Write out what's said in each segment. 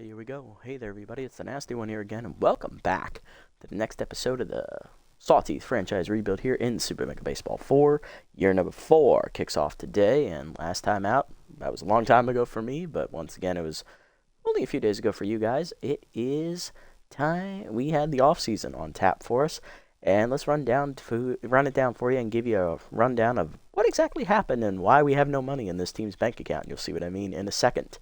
Alrighty, here we go. Hey there, everybody. It's the Nasty One here again, and welcome back to the next episode of the Sawteeth franchise rebuild here in Super Mega Baseball 4. Year number 4 kicks off today, and last time out, that was a long time ago for me, but once again, it was only a few days ago for you guys. It is time. We had the off season on tap for us, and let's run it down for you and give you a rundown of what exactly happened and why we have no money in this team's bank account. You'll see what I mean in a second.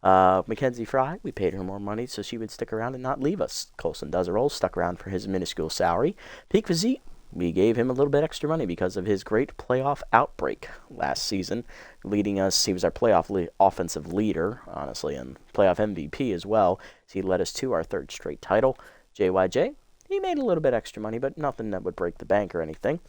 Mackenzie Fry, we paid her more money so she would stick around and not leave us. Colson Dozeroll stuck around for his minuscule salary. Peak Physique, we gave him a little bit extra money because of his great playoff outbreak last season, leading us. He was our playoff offensive leader, honestly, and playoff MVP as well. So he led us to our third straight title. JYJ, he made a little bit extra money, but nothing that would break the bank or anything.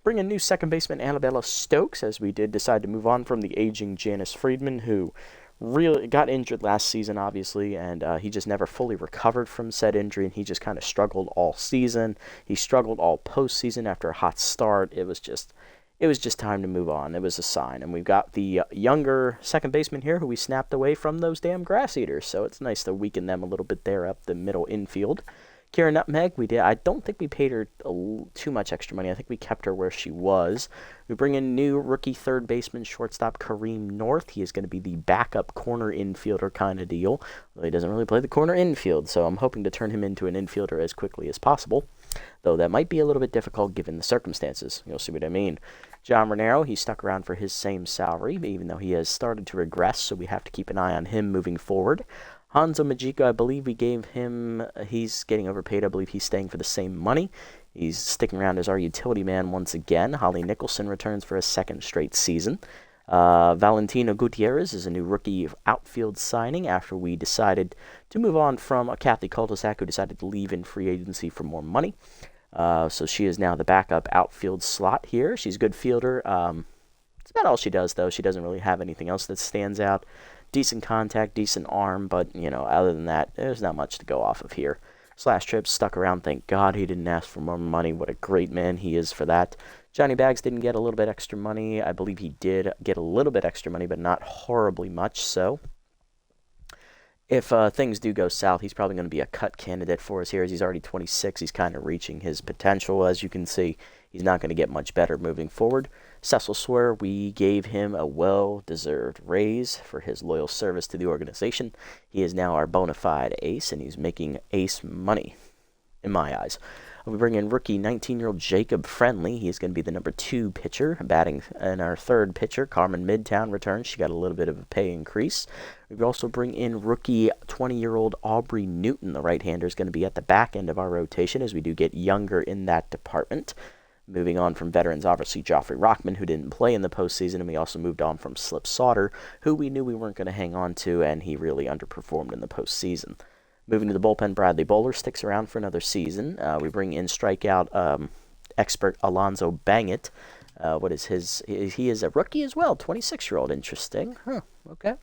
Bring in new second baseman Annabella Stokes, as we did decide to move on from the aging Janice Friedman, who really got injured last season, obviously, and he just never fully recovered from said injury, and he just kind of struggled all season. He struggled all postseason after a hot start. It was just time to move on. It was a sign, and we've got the younger second baseman here who we snapped away from those damn grass eaters, so it's nice to weaken them a little bit there up the middle infield. Kira Nutmeg, I don't think we paid her too much extra money. I think we kept her where she was. We bring in new rookie third baseman, shortstop Kareem North. He is going to be the backup corner infielder kind of deal. Well, he doesn't really play the corner infield, so I'm hoping to turn him into an infielder as quickly as possible, though that might be a little bit difficult given the circumstances. You'll see what I mean. John Renero, he stuck around for his same salary, even though he has started to regress, so we have to keep an eye on him moving forward. Hanzo Majika, I believe we gave him, he's getting overpaid. I believe he's staying for the same money. He's sticking around as our utility man once again. Holly Nicholson returns for a second straight season. Valentino Gutierrez is a new rookie outfield signing after we decided to move on from Kathy Kuldesak, who decided to leave in free agency for more money. So she is now the backup outfield slot here. She's a good fielder. It's about all she does, though. She doesn't really have anything else that stands out. Decent contact, decent arm, but, other than that, there's not much to go off of here. Slash Trips stuck around. Thank God he didn't ask for more money. What a great man he is for that. Johnny Bags didn't get a little bit extra money. I believe he did get a little bit extra money, but not horribly much, so if things do go south, he's probably going to be a cut candidate for us here, as he's already 26. He's kind of reaching his potential, as you can see. He's not going to get much better moving forward. Cecil Swear, we gave him a well-deserved raise for his loyal service to the organization. He is now our bona fide ace, and he's making ace money, in my eyes. We bring in rookie 19-year-old Jacob Friendly. He's going to be the number 2 pitcher, batting. And our third pitcher, Carmen Midtown, returns. She got a little bit of a pay increase. We also bring in rookie 20-year-old Aubrey Newton. The right-hander is going to be at the back end of our rotation as we do get younger in that department. Moving on from veterans, obviously Joffrey Rockman, who didn't play in the postseason, and we also moved on from Slip Sauter, who we knew we weren't going to hang on to, and he really underperformed in the postseason. Moving to the bullpen, Bradley Bowler sticks around for another season. We bring in strikeout expert Alonzo Bangett. What is his? He is a rookie as well, 26-year-old. Interesting. Okay.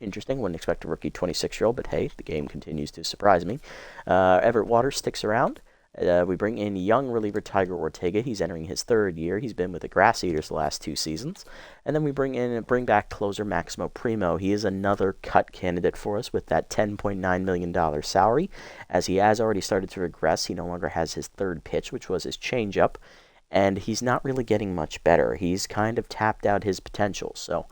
Interesting. Wouldn't expect a rookie 26-year-old, but hey, the game continues to surprise me. Everett Waters sticks around. We bring in young reliever Tiger Ortega. He's entering his third year. He's been with the Grass Eaters the last 2 seasons. And then we bring back closer Maximo Primo. He is another cut candidate for us with that $10.9 million salary. As he has already started to regress, he no longer has his third pitch, which was his changeup. And he's not really getting much better. He's kind of tapped out his potential. So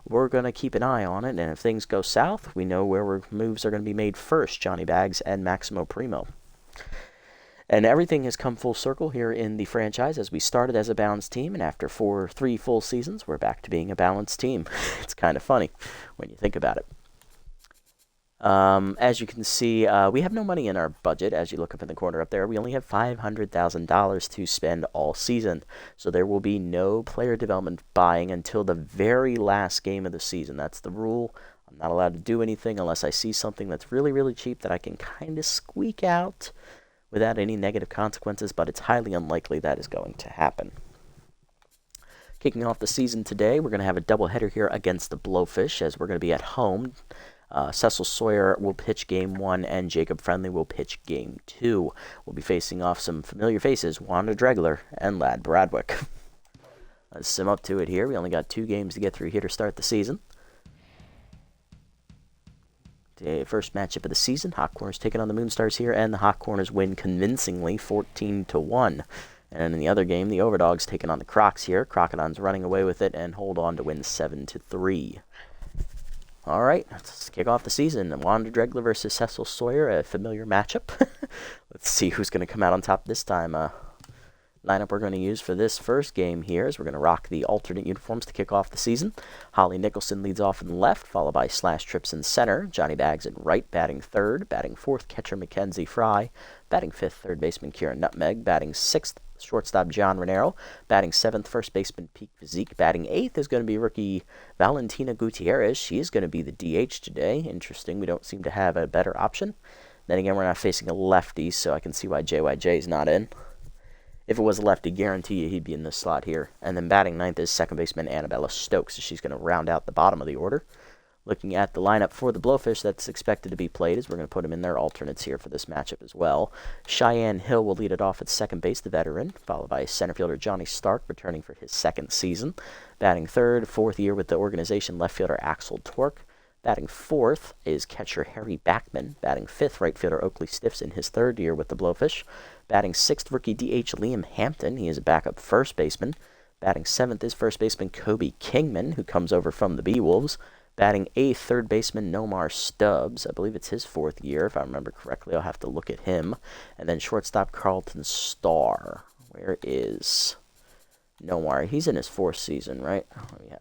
we're going to keep an eye on it. And if things go south, we know where moves are going to be made first, Johnny Bags and Maximo Primo. And everything has come full circle here in the franchise as we started as a balanced team, and after 3 full seasons, we're back to being a balanced team. It's kind of funny when you think about it. As you can see, we have no money in our budget. As you look up in the corner up there, we only have $500,000 to spend all season. So there will be no player development buying until the very last game of the season. That's the rule. I'm not allowed to do anything unless I see something that's really, really cheap that I can kind of squeak out without any negative consequences, but it's highly unlikely that is going to happen. Kicking off the season today, we're going to have a doubleheader here against the Blowfish, as we're going to be at home. Cecil Sawyer will pitch Game 1, and Jacob Friendly will pitch Game 2. We'll be facing off some familiar faces, Wanda Dregler and Lad Bradwick. Let's sim up to it here. We only got 2 games to get through here to start the season. The first matchup of the season, Hot Corners taking on the Moonstars here, and the Hot Corners win convincingly 14-1. And in the other game, the Overdogs taking on the Crocs here. Crocodons running away with it and hold on to win 7-3. All right, let's kick off the season. Wanda Dregler versus Cecil Sawyer, a familiar matchup. Let's see who's going to come out on top this time. Lineup we're going to use for this first game here is we're going to rock the alternate uniforms to kick off the season. Holly Nicholson leads off in left, followed by Slash Trips in center. Johnny Bags in right, batting third. Batting fourth, catcher Mackenzie Fry. Batting fifth, third baseman Kieran Nutmeg. Batting sixth, shortstop John Renero. Batting seventh, first baseman Pete Physique. Batting eighth is going to be rookie Valentina Gutierrez. She is going to be the DH today. Interesting, we don't seem to have a better option. Then again, we're not facing a lefty, so I can see why JYJ is not in. If it was a lefty, guarantee you he'd be in this slot here. And then batting ninth is second baseman Annabella Stokes. So she's going to round out the bottom of the order. Looking at the lineup for the Blowfish that's expected to be played is we're going to put them in their alternates here for this matchup as well. Cheyenne Hill will lead it off at second base, the veteran, followed by center fielder Johnny Stark, returning for his second season. Batting third, fourth year with the organization, left fielder Axel Torque. Batting fourth is catcher Harry Backman. Batting fifth, right fielder Oakley Stiffs in his third year with the Blowfish. Batting sixth, rookie DH Liam Hampton. He is a backup first baseman. Batting seventh is first baseman Kobe Kingman, who comes over from the Bee-Wolves. Batting eighth, third baseman Nomar Stubbs. I believe it's his fourth year. If I remember correctly, I'll have to look at him. And then shortstop Carlton Starr. Where is Nomar? He's in his fourth season, right?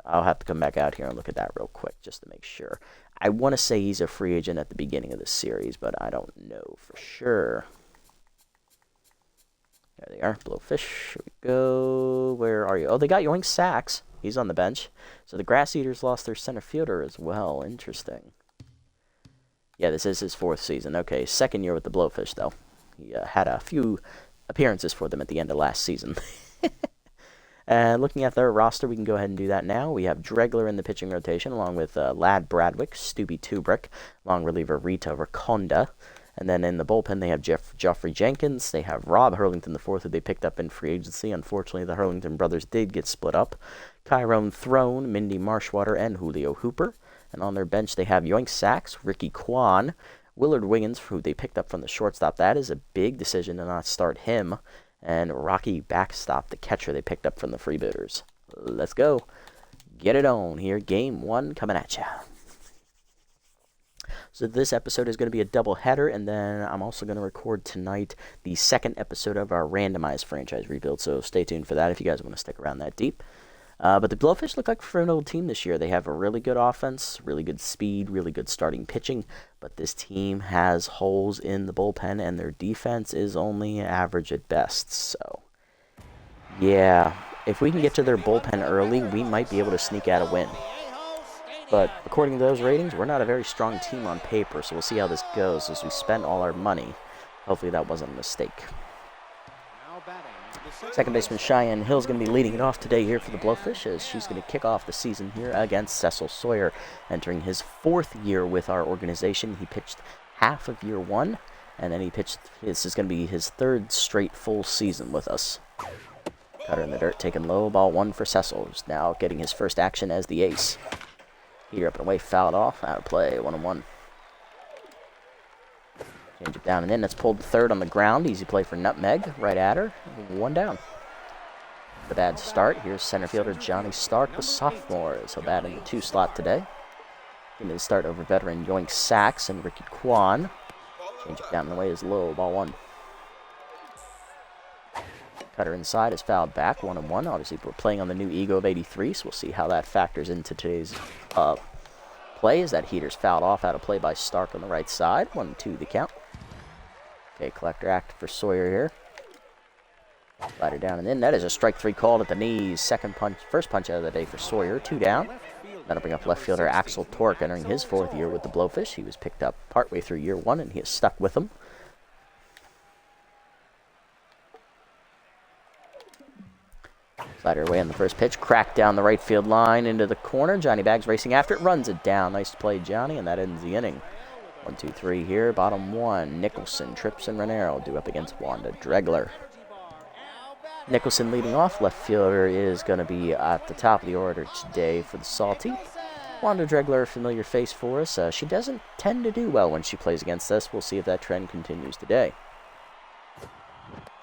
I'll have to come back out here and look at that real quick just to make sure. I want to say he's a free agent at the beginning of the series, but I don't know for sure. There they are, Blowfish. Here we go. Where are you? Oh, they got Yoink Sachs. He's on the bench. So the Grass Eaters lost their center fielder as well. Interesting. Yeah, this is his fourth season. Okay, second year with the Blowfish, though. He had a few appearances for them at the end of last season. Looking at their roster, we can go ahead and do that now. We have Dregler in the pitching rotation, along with Lad Bradwick, Stubby Tubrick, long reliever Rita Raconda. And then in the bullpen, they have Geoffrey Jenkins. They have Rob Hurlington IV, who they picked up in free agency. Unfortunately, the Hurlington brothers did get split up. Tyrone Throne, Mindy Marshwater, and Julio Hooper. And on their bench, they have Yoink Sachs, Ricky Kwan, Willard Wiggins, who they picked up from the shortstop. That is a big decision to not start him. And Rocky Backstop, the catcher they picked up from the Freebooters. Let's go. Get it on here. Game one coming at ya. So this episode is going to be a doubleheader, and then I'm also going to record tonight the second episode of our randomized franchise rebuild, so stay tuned for that if you guys want to stick around that deep. But the Blowfish look like a formidable team this year. They have a really good offense, really good speed, really good starting pitching, but this team has holes in the bullpen, and their defense is only average at best. So, yeah, if we can get to their bullpen early, we might be able to sneak out a win. But according to those ratings, we're not a very strong team on paper, so we'll see how this goes as we spent all our money. Hopefully that wasn't a mistake. Second baseman Cheyenne Hill is going to be leading it off today here for the Blowfish, as she's going to kick off the season here against Cecil Sawyer, entering his fourth year with our organization. He pitched half of year one, and then this is going to be his third straight full season with us. Cutter in the dirt, taking low, ball one for Cecil, who's now getting his first action as the ace. Heater up and away, fouled off, out of play, 1-1. Change it down and in, that's pulled to third on the ground. Easy play for Nutmeg, right at her, one down. The bad start, here's center fielder Johnny Stark, the sophomore. He'll bat in the 2 slot today. Give me the start over veteran Yoink Sachs and Ricky Kwan. Change it down and away is low, ball 1. Cutter inside is fouled back, 1-1. Obviously, we're playing on the new Ego of 83, so we'll see how that factors into today's play. As that heater's fouled off, out of play by Stark on the right side. 1-2 the count. Okay, collector active for Sawyer here. Slider down and in. That is a strike 3 called at the knees. First punch out of the day for Sawyer. 2 down. That'll bring up left fielder Axel Torque, entering his 4th year with the Blowfish. He was picked up partway through year 1, and he is stuck with them. Slider away on the first pitch, cracked down the right field line into the corner. Johnny Bags racing after it, runs it down. Nice play, Johnny, and that ends the inning. 1-2-3 here, bottom 1. Nicholson, Trips, and Renero due up against Wanda Dregler. Nicholson leading off. Left fielder is going to be at the top of the order today for the Sawteeth. Wanda Dregler, a familiar face for us. She doesn't tend to do well when she plays against us. We'll see if that trend continues today.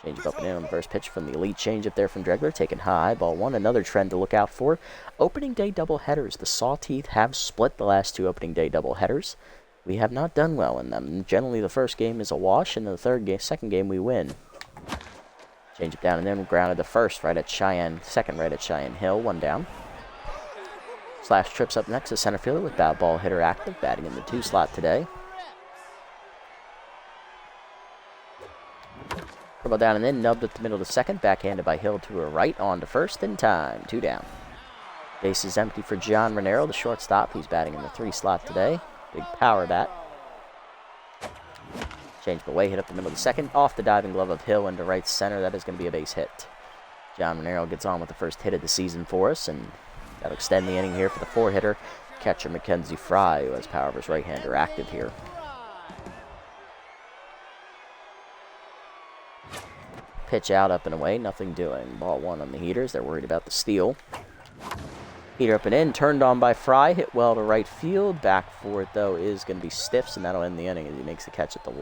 Change up and in on the first pitch from the elite changeup there from Dregler, taken high. Ball one, another trend to look out for. Opening day doubleheaders. The Sawteeth have split the last 2 opening day doubleheaders. We have not done well in them. Generally, the first game is a wash, and the second game we win. Change it down and then grounded the first right at Cheyenne, second right at Cheyenne Hill, 1 down. Slash trips up next to center fielder with that ball hitter active, batting in the 2 slot today. Dribble down and in, nubbed at the middle of the second, backhanded by Hill to her right, on to first in time, 2 down. Base is empty for John Renero, the shortstop. He's batting in the 3 slot today. Big power bat. Change away, hit up the middle of the second, off the diving glove of Hill into right center. That is going to be a base hit. John Renero gets on with the first hit of the season for us, and that'll extend the inning here for the 4-hitter, catcher Mackenzie Fry, who has power of his right-hander active here. Pitch out, up and away, nothing doing. Ball 1 on the heaters. They're worried about the steal. Heater up and in, turned on by Fry, hit well to right field. Back for it, though, is going to be Stiffs, and that'll end the inning as he makes the catch at the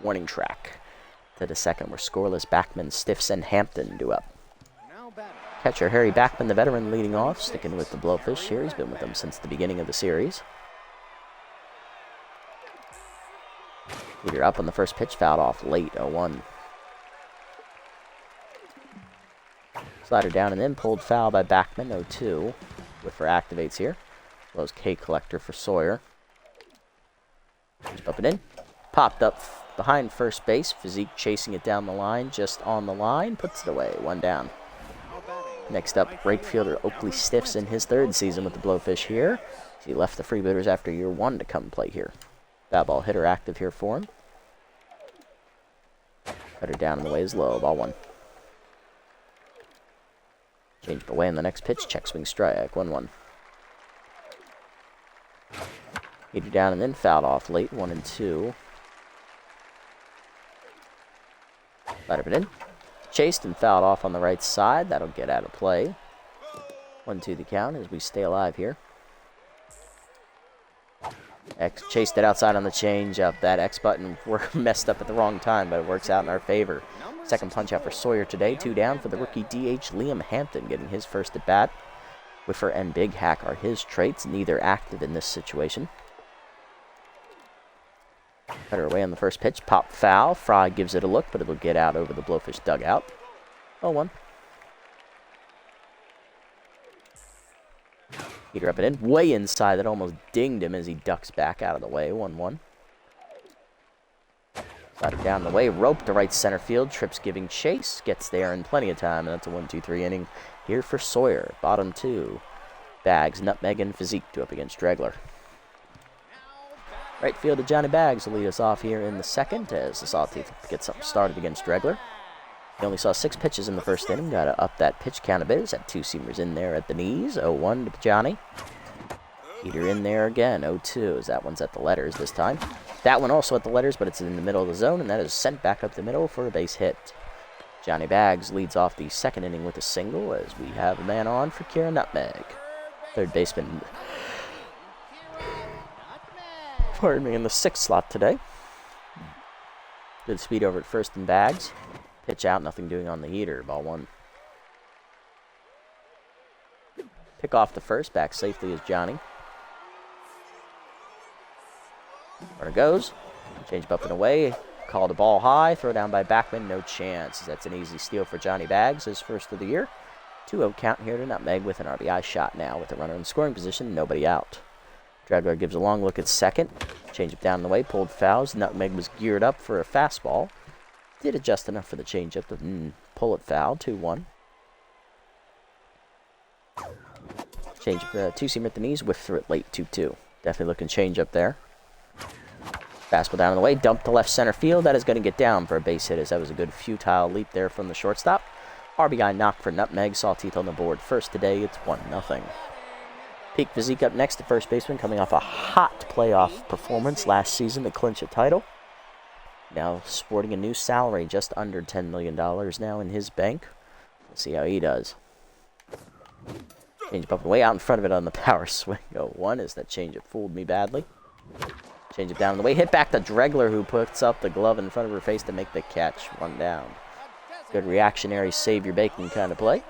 warning track. To the second, we're scoreless. Backman, Stiffs, and Hampton do up. Catcher Harry Backman, the veteran, leading off, sticking with the Blowfish here. He's been with them since the beginning of the series. Heater up on the first pitch, fouled off late, 0-1. Slider down and in, pulled foul by Backman, 0-2. Whiffer activates here. Blows K collector for Sawyer. Up and in. Popped up behind first base. Physique chasing it down the line, just on the line. Puts it away, 1 down. Next up, right fielder Oakley Stiffs in his 3rd season with the Blowfish here. He left the Freebooters after year 1 to come play here. That ball hitter active here for him. Cutter down and the way is low, ball 1. Changed away in the next pitch, check swing strike, 1-1. Heater down and then fouled off late, 1-2. Slider it in. Chased and fouled off on the right side. That'll get out of play. 1-2 the count as we stay alive here. X chased it outside on the change-up. That X button messed up at the wrong time, but it works out in our favor. Second punch out for Sawyer today. 2 down for the rookie DH Liam Hampton getting his first at bat. Whiffer and Big Hack are his traits, neither active in this situation. Cutter away on the first pitch, pop foul. Fry gives it a look, but it'll get out over the Blowfish dugout. 0-1. Heater up and in, way inside. That almost dinged him as he ducks back out of the way. 1-1. Slider down the way, rope to right center field. Trips giving chase, gets there in plenty of time, and that's a 1-2-3 inning here for Sawyer. Bottom 2. Bags, Nutmeg, and Physique to up against Dregler. Right fielder Johnny Bags will lead us off here in the second as the Sawteeth gets something started against Dregler. He only saw 6 pitches in the first inning. Got to up that pitch count a bit. He's had 2-seamers in there at the knees. 0-1 to Johnny. Heater in there again. 0-2 as that one's at the letters this time. That one also at the letters, but it's in the middle of the zone, and that is sent back up the middle for a base hit. Johnny Bags leads off the second inning with a single as we have a man on for Kieran Nutmeg. Third baseman, pardon me, in the 6th slot today. Good speed over at first and Bags. Pitch out, nothing doing on the heater. Ball 1. Pick off the first, back safely is Johnny. Runner goes. Change up and away. Called a ball high. Throw down by Backman. No chance. That's an easy steal for Johnny Bags, his first of the year. 2-0 count here to Nutmeg with an RBI shot now with a runner in scoring position. Nobody out. Dregler gives a long look at second. Change up down the way. Pulled fouls. Nutmeg was geared up for a fastball. Did adjust enough for the changeup to pull it foul. 2-1. Change 2-seamer at the knees. Whiff through it late. 2-2. Definitely looking change up there. Fastball down the way. Dump to left center field. That is going to get down for a base hit as that was a good futile leap there from the shortstop. RBI knock for Nutmeg. Sawteeth on the board first today. It's 1-0. Peak Physique up next, the first baseman, coming off a hot playoff performance last season to clinch a title. Now sporting a new salary, just under $10 million now in his bank. Let's see how he does. Change up and way out in front of it on the power swing. 0-1 as that change up fooled me badly. Change it down on the way. Hit back to Dregler, who puts up the glove in front of her face to make the catch. 1 down. Good reactionary, save your bacon kind of play.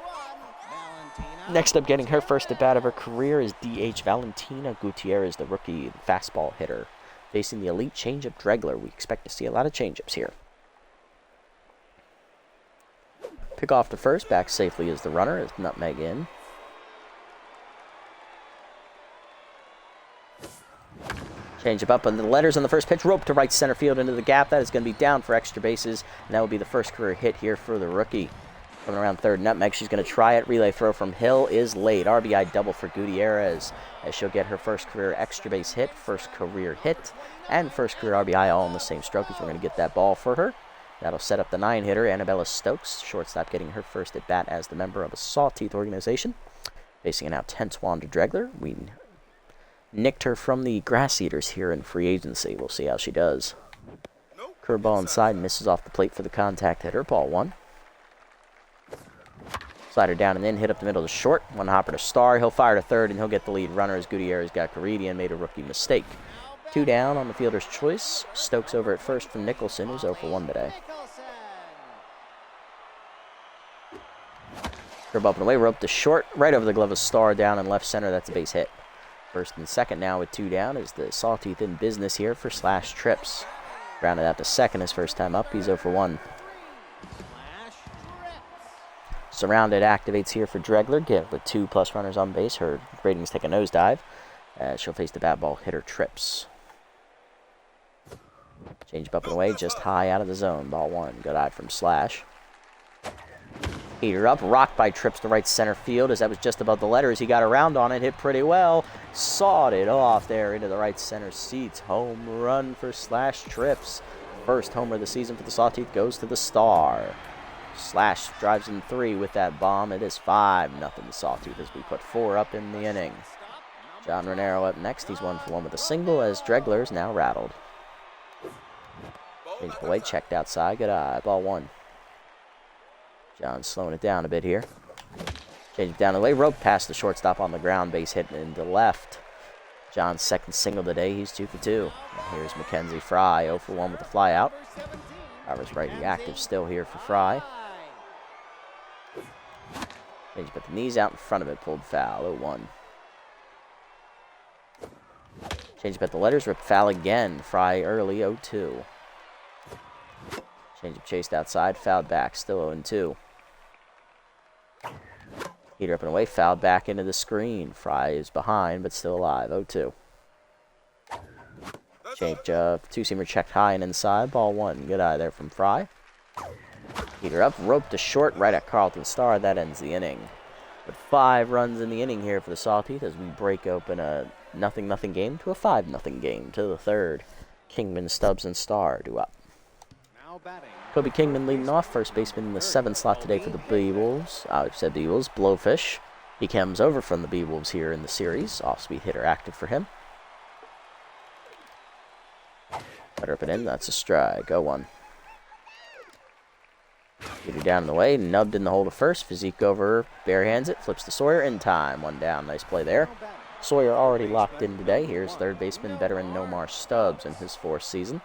Next up, getting her first at-bat of her career is DH Valentina Gutierrez, the rookie fastball hitter. Facing the elite change-up Dregler. We expect to see a lot of change-ups here. Pick off to first. Back safely is the runner as nutmeg in. Change up on the letters on the first pitch. Rope to right center field into the gap. That is going to be down for extra bases. And that will be the first career hit here for the rookie. Coming around third, nutmeg. She's going to try it. Relay throw from Hill is late. RBI double for Gutierrez as she'll get her first career extra base hit, first career hit, and first career RBI all in the same stroke as we're going to get that ball for her. That'll set up the 9-hitter, Annabella Stokes, shortstop, getting her first at bat as the member of a Sawteeth organization. Facing an now tense Wanda Dregler. We nicked her from the Grass Eaters here in free agency. We'll see how she does. Curveball inside, misses off the plate for the contact hitter. Ball 1. Slider down and in, hit up the middle to short. One hopper to Star. He'll fire to third, and he'll get the lead runner as Gutierrez got greedy and made a rookie mistake. 2 down on the fielder's choice. Stokes over at first from Nicholson, who's 0 for 1 today. Curve up and away, rope to short. Right over the glove of Star, down in left center. That's a base hit. First and second now with 2 down is the Sawteeth in business here for Slash Trips. Grounded out to second his first time up. He's 0 for 1. Surrounded activates here for Dregler. Give with 2+ runners on base. Her ratings take a nosedive as she'll face the bat ball hitter Trips. Change up and away, just high out of the zone. Ball 1. Good eye from Slash. Heater up, rocked by Trips to right center field as that was just above the letters. He got around on it, hit pretty well. Sawed it off there into the right center seats. Home run for Slash Trips. First homer of the season for the Sawteeth goes to the Star. Slash drives in 3 with that bomb. It is 5-0 Sawtooth as we put 4 up in the inning. John Renero up next. He's 1 for 1 with a single as Dregler's now rattled. Change away, checked outside. Good eye. Ball 1. John slowing it down a bit here. Change it down the way. Rope past the shortstop on the ground. Base hit into left. John's second single today. He's 2 for 2. And here's Mackenzie Fry, 0 for 1 with the fly out. Driver's righty active still here for Fry. Change put the knees out in front of it. Pulled foul. 0-1. Change put the letters. Ripped foul again. Fry early. 0-2. Change up chased outside. Fouled back. Still 0-2. Heater up and away. Fouled back into the screen. Fry is behind, but still alive. 0-2. Change two-seamer checked high and inside. Ball 1. Good eye there from Fry. Heater up. Rope to short. Right at Carlton Star. That ends the inning. With 5 runs in the inning here for the Sawteeth as we break open a 0-0 game to a 5-0 game to the third. Kingman, Stubbs, and Star do up. Kobe Kingman leading off, first baseman in the 7th slot today for the B-Wolves. I said B-Wolves, Blowfish. He comes over from the B-Wolves here in the series. Off-speed hitter active for him. Better up and in, that's a strike. 0-1. Get it down in the way, nubbed in the hole to first. Physique over, barehands it, flips to Sawyer in time. 1 down, nice play there. Sawyer already locked in today. Here's third baseman veteran Nomar Stubbs in his 4th season.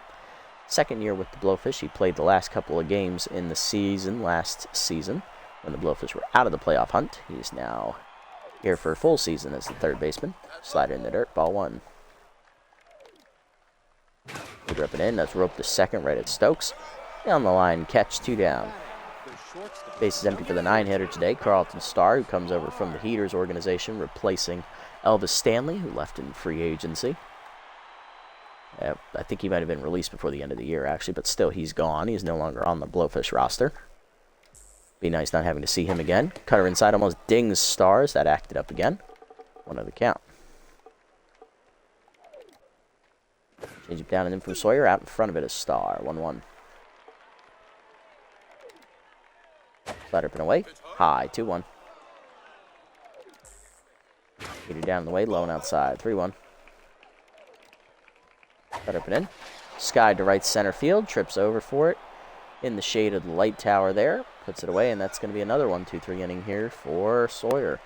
Second year with the Blowfish. He played the last couple of games in the season, last season, when the Blowfish were out of the playoff hunt. He's now here for a full season as the third baseman. Slider in the dirt, ball 1. Heater up and in, that's rope to second right at Stokes. Down the line, catch, 2 down. Base is empty for the 9-hitter today, Carlton Star, who comes over from the Heaters organization, replacing Elvis Stanley, who left in free agency. I think he might have been released before the end of the year, actually, but still, he's gone. He's no longer on the Blowfish roster. Be nice not having to see him again. Cutter inside almost dings Stars. That acted up again. 1-0 count. Change it down and in from Sawyer. Out in front of it is Star. 1-1. Slider up and away. High. 2-1. Get it down the way. Low and outside. 3-1. Cut up and in. Sky to right center field. Trips over for it. In the shade of the light tower there. Puts it away, and that's going to be another 1-2-3 inning here for Sawyer.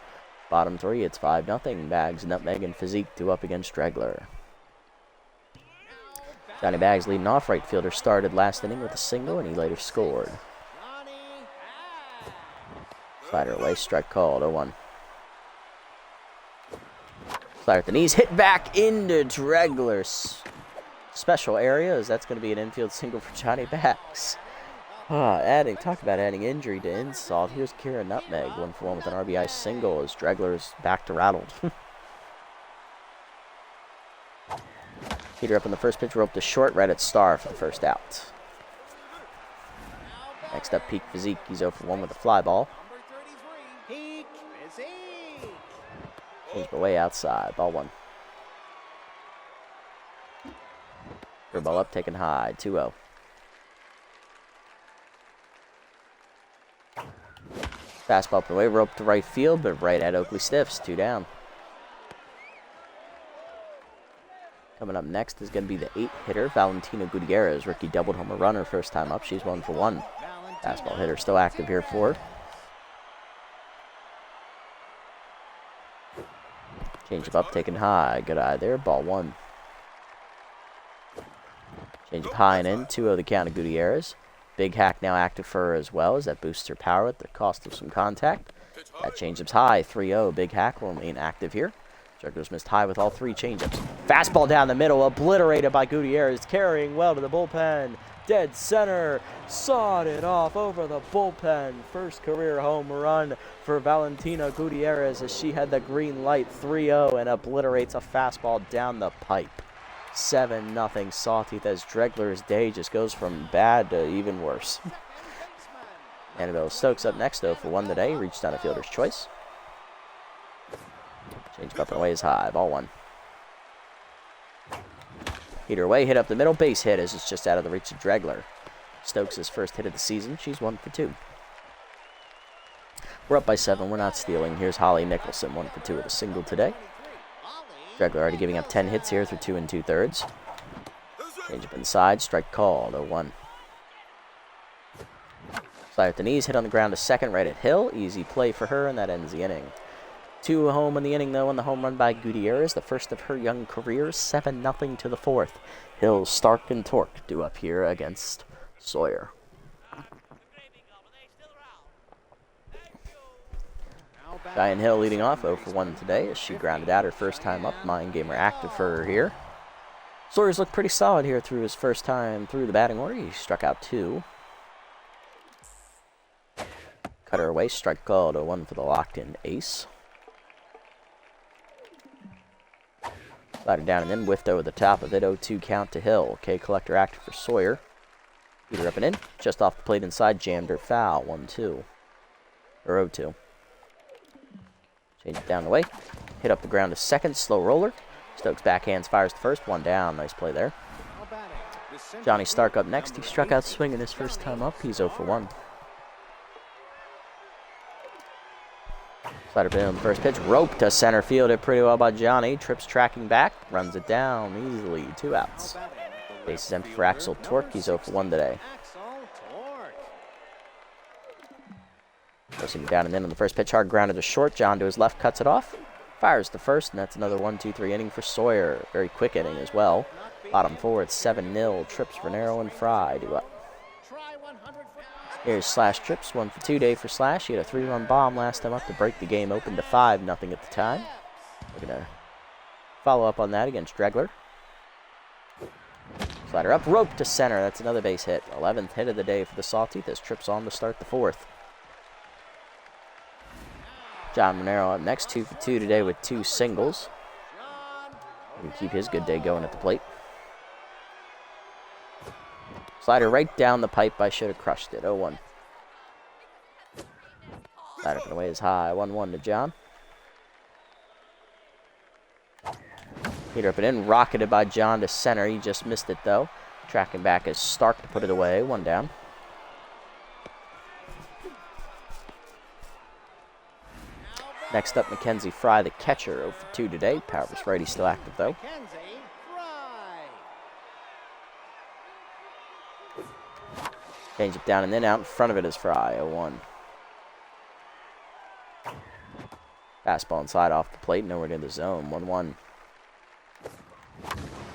Bottom three, it's 5-0. Bags, Nutmeg, and Physique 2 up against Dregler. Johnny Bags leading off. Right fielder started last inning with a single, and he later scored. Slider away, strike called, 0-1. Slider at the knees, hit back into Dregler's special area, as that's going to be an infield single for Johnny Bags. Talk about adding injury to insult. Here's Kira Nutmeg, 1-for-1 with an RBI single as Dregler's back to rattled. Heater up in the first pitch, rope to short, right at Star for the first out. Next up, Peak Physique. He's 0-for-1 with a fly ball. Change the way outside, ball 1. Third ball up, taken high, 2-0. Fastball up the way, rope to right field, but right at Oakley Stiffs, 2 down. Coming up next is going to be the 8-hitter, Valentina Gutierrez. Rookie doubled home run her first time up. She's 1-for-1. Fastball hitter still active here for her. Change up, taken high. Good eye there, ball 1. Change up high and in, 2-0 the count of Gutierrez. Big hack now active for her as well, as that boosts her power at the cost of some contact. That changeup's high, 3-0. Big hack will remain active here. Juggler's missed high with all 3 changeups. Fastball down the middle, obliterated by Gutierrez, carrying well to the bullpen. Dead center, sawed it off over the bullpen. First career home run for Valentina Gutierrez as she had the green light, 3-0, and obliterates a fastball down the pipe. 7-0 Sawteeth, as Dregler's day just goes from bad to even worse. Annabelle Stokes up next, though, for 1 today. Reached on a fielder's choice. Change up and away is high, ball 1. Heater away, hit up the middle, base hit as it's just out of the reach of Dregler. Stokes' first hit of the season. She's 1-for-2. We're up by 7. We're not stealing. Here's Holly Nicholson, 1-for-2 with a single today. Dregler already giving up 10 hits here through 2 2/3. Change up inside, strike called, 0-1. Slider at the knees, hit on the ground to second, right at Hill. Easy play for her, and that ends the inning. 2 home in the inning, though, on the home run by Gutierrez, the first of her young career. 7-0 to the 4th. Hill, Stark, and Torque due up here against Sawyer. Diane Hill leading off, 0-for-1 today as she grounded out her first time up. Mind Gamer active for her here. Sawyer's looked pretty solid here through his first time through the batting order. He struck out 2. Cutter away, strike called, 0-1 for the locked-in ace. Slider down and in, whiffed over the top of it, 0-2 count to Hill. K Collector active for Sawyer. Heater up and in, just off the plate inside, jammed her foul, 1-2. Or 0-2. Change it down the way. Hit up the ground to second. Slow roller. Stokes backhands, fires to first. 1 down. Nice play there. Johnny Stark up next. He struck out swinging his first time up. He's 0-for-1. Slider pin on the first pitch. Rope to center field. It pretty well by Johnny. Trips tracking back. Runs it down easily. 2 outs. Base is empty for Axel Torque. He's 0-for-1 today. Goes him down and in on the first pitch. Hard grounded to short. John to his left, cuts it off. Fires to first, and that's another 1-2-3 inning for Sawyer. Very quick inning as well. Bottom 4, it's 7-0. Trips, Renero, and Fry do up. Here's Slash Trips, 1-for-2 day for Slash. He had a 3-run bomb last time up to break the game open to 5-0 at the time. We're going to follow up on that against Dregler. Slider up, rope to center. That's another base hit. 11th hit of the day for the Sawteeth as Trips on to start the 4th. John Monero up next, 2-for-2 today with 2 singles. He can keep his good day going at the plate. Slider right down the pipe. I should have crushed it. 0-1. Slider up and away is high. 1-1 to John. Heater up and in. Rocketed by John to center. He just missed it, though. Tracking back is Stark to put it away. 1 down. Next up, Mackenzie Fry, the catcher, 0-for-2 today. Powerless righty still active, though. Change it down and then out in front of it is Fry, 0-1. Fastball inside off the plate, nowhere near the zone. 1-1.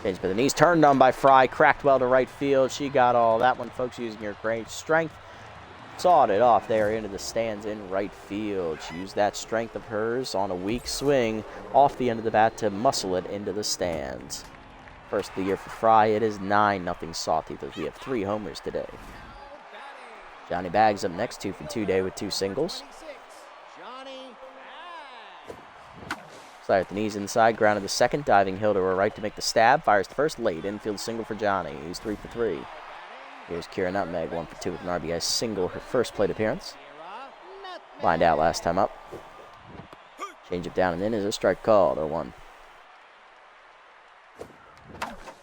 Changed by the knees, turned on by Fry, cracked well to right field. She got all that one, folks, using her great strength. Sawed it off there into the stands in right field. She used that strength of hers on a weak swing off the end of the bat to muscle it into the stands. First of the year for Fry, it is 9-0 Sawteeth as we have 3 homers today. Johnny Bags up next, 2 for 2 day with 2 singles. Slide at the knees inside, grounded to second, diving hill to her right to make the stab. Fires to first, late infield single for Johnny. He's 3 for 3. Here's Kira Nutmeg, 1 for 2 with an RBI single, her first plate appearance. Lined out last time up. Change it down and in is a strike called, 0-1.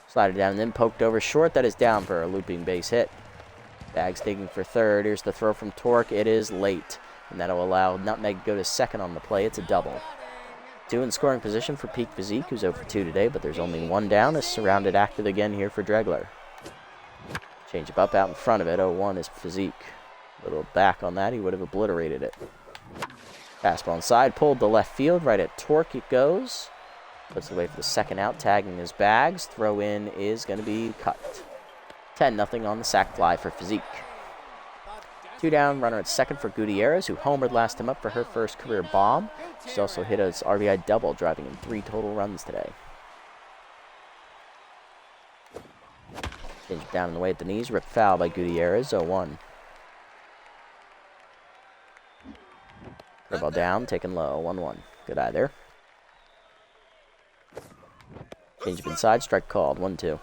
Slider down and in, poked over short. That is down for a looping base hit. Bags digging for third. Here's the throw from Torque. It is late, and that'll allow Nutmeg to go to second on the play. It's a double. 2 in scoring position for Peak Physique, who's 0 for 2 today, but there's only 1 down. Is surrounded active again here for Dregler. Change up out in front of it. 0-1 is Physique. A little back on that. He would have obliterated it. Fastball inside. Pulled to left field. Right at Torque it goes. Puts it away for the second out. Tagging his Bags. Throw in is going to be cut. 10-0 on the sac fly for Physique. 2 down. Runner at second for Gutierrez, who homered last time up for her first career bomb. She's also hit a RBI double, driving in 3 total runs today. Change down and away at the knees. Ripped foul by Gutierrez. 0-1. Curveball down. Taken low. 1-1. Good eye there. Change up inside. Strike called. 1-2.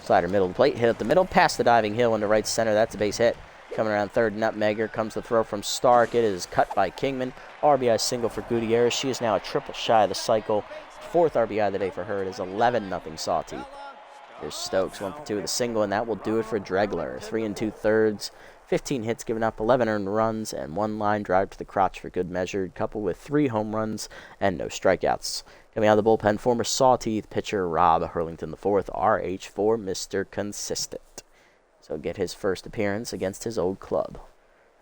Slider middle of the plate. Hit up the middle. Past the diving hill into right center. That's a base hit. Coming around third, Nutmegger. Comes the throw from Stark. It is cut by Kingman. RBI single for Gutierrez. She is now a triple shy of the cycle. 4th RBI of the day for her. It is 11-0 Sawteeth. Here's Stokes, 1 for 2 with a single, and that will do it for Dregler. 3 2/3, 15 hits given up, 11 earned runs, and 1 line drive to the crotch for good measure, coupled with 3 home runs and no strikeouts. Coming out of the bullpen, former Sawteeth pitcher Rob Hurlington IV, RH4, Mr. Consistent. So get his first appearance against his old club.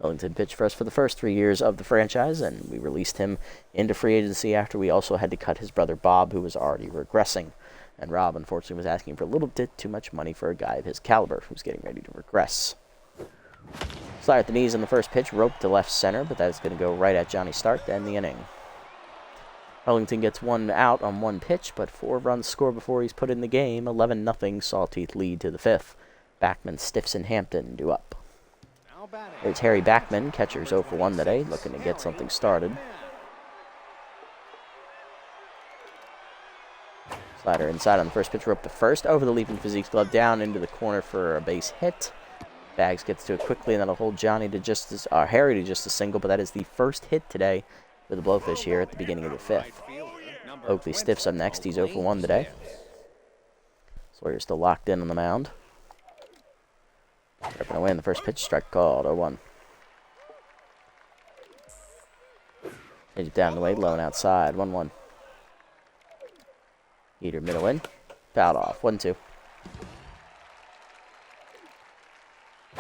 Hurlington pitched for us for the first 3 years of the franchise, and we released him into free agency after we also had to cut his brother Bob, who was already regressing. And Rob, unfortunately, was asking for a little bit too much money for a guy of his caliber who's getting ready to regress. Slider at the knees on the first pitch, roped to left center, but that's going to go right at Johnny Stark to end the inning. Hurlington gets 1 out on 1 pitch, but 4 runs scored before he's put in the game. 11-0 Sawteeth lead to the 5th. Backman, Stiffs, and Hampton due up. There's Harry Backman, catcher's 0 for 1 today, looking to get something started. Slider inside on the first pitch, rope to first, over the leaping Physique's glove, down into the corner for a base hit. Bags gets to it quickly, and that'll hold Harry to just a single, but that is the first hit today for the Blowfish here at the beginning of the 5th. Oakley Stiffs up next, he's 0 for 1 today. Sawyer's still locked in on the mound. Ripping away in the first pitch, strike called, 0-1. Change it down the way, low and outside, 1-1. Heater middle in, fouled off, 1-2.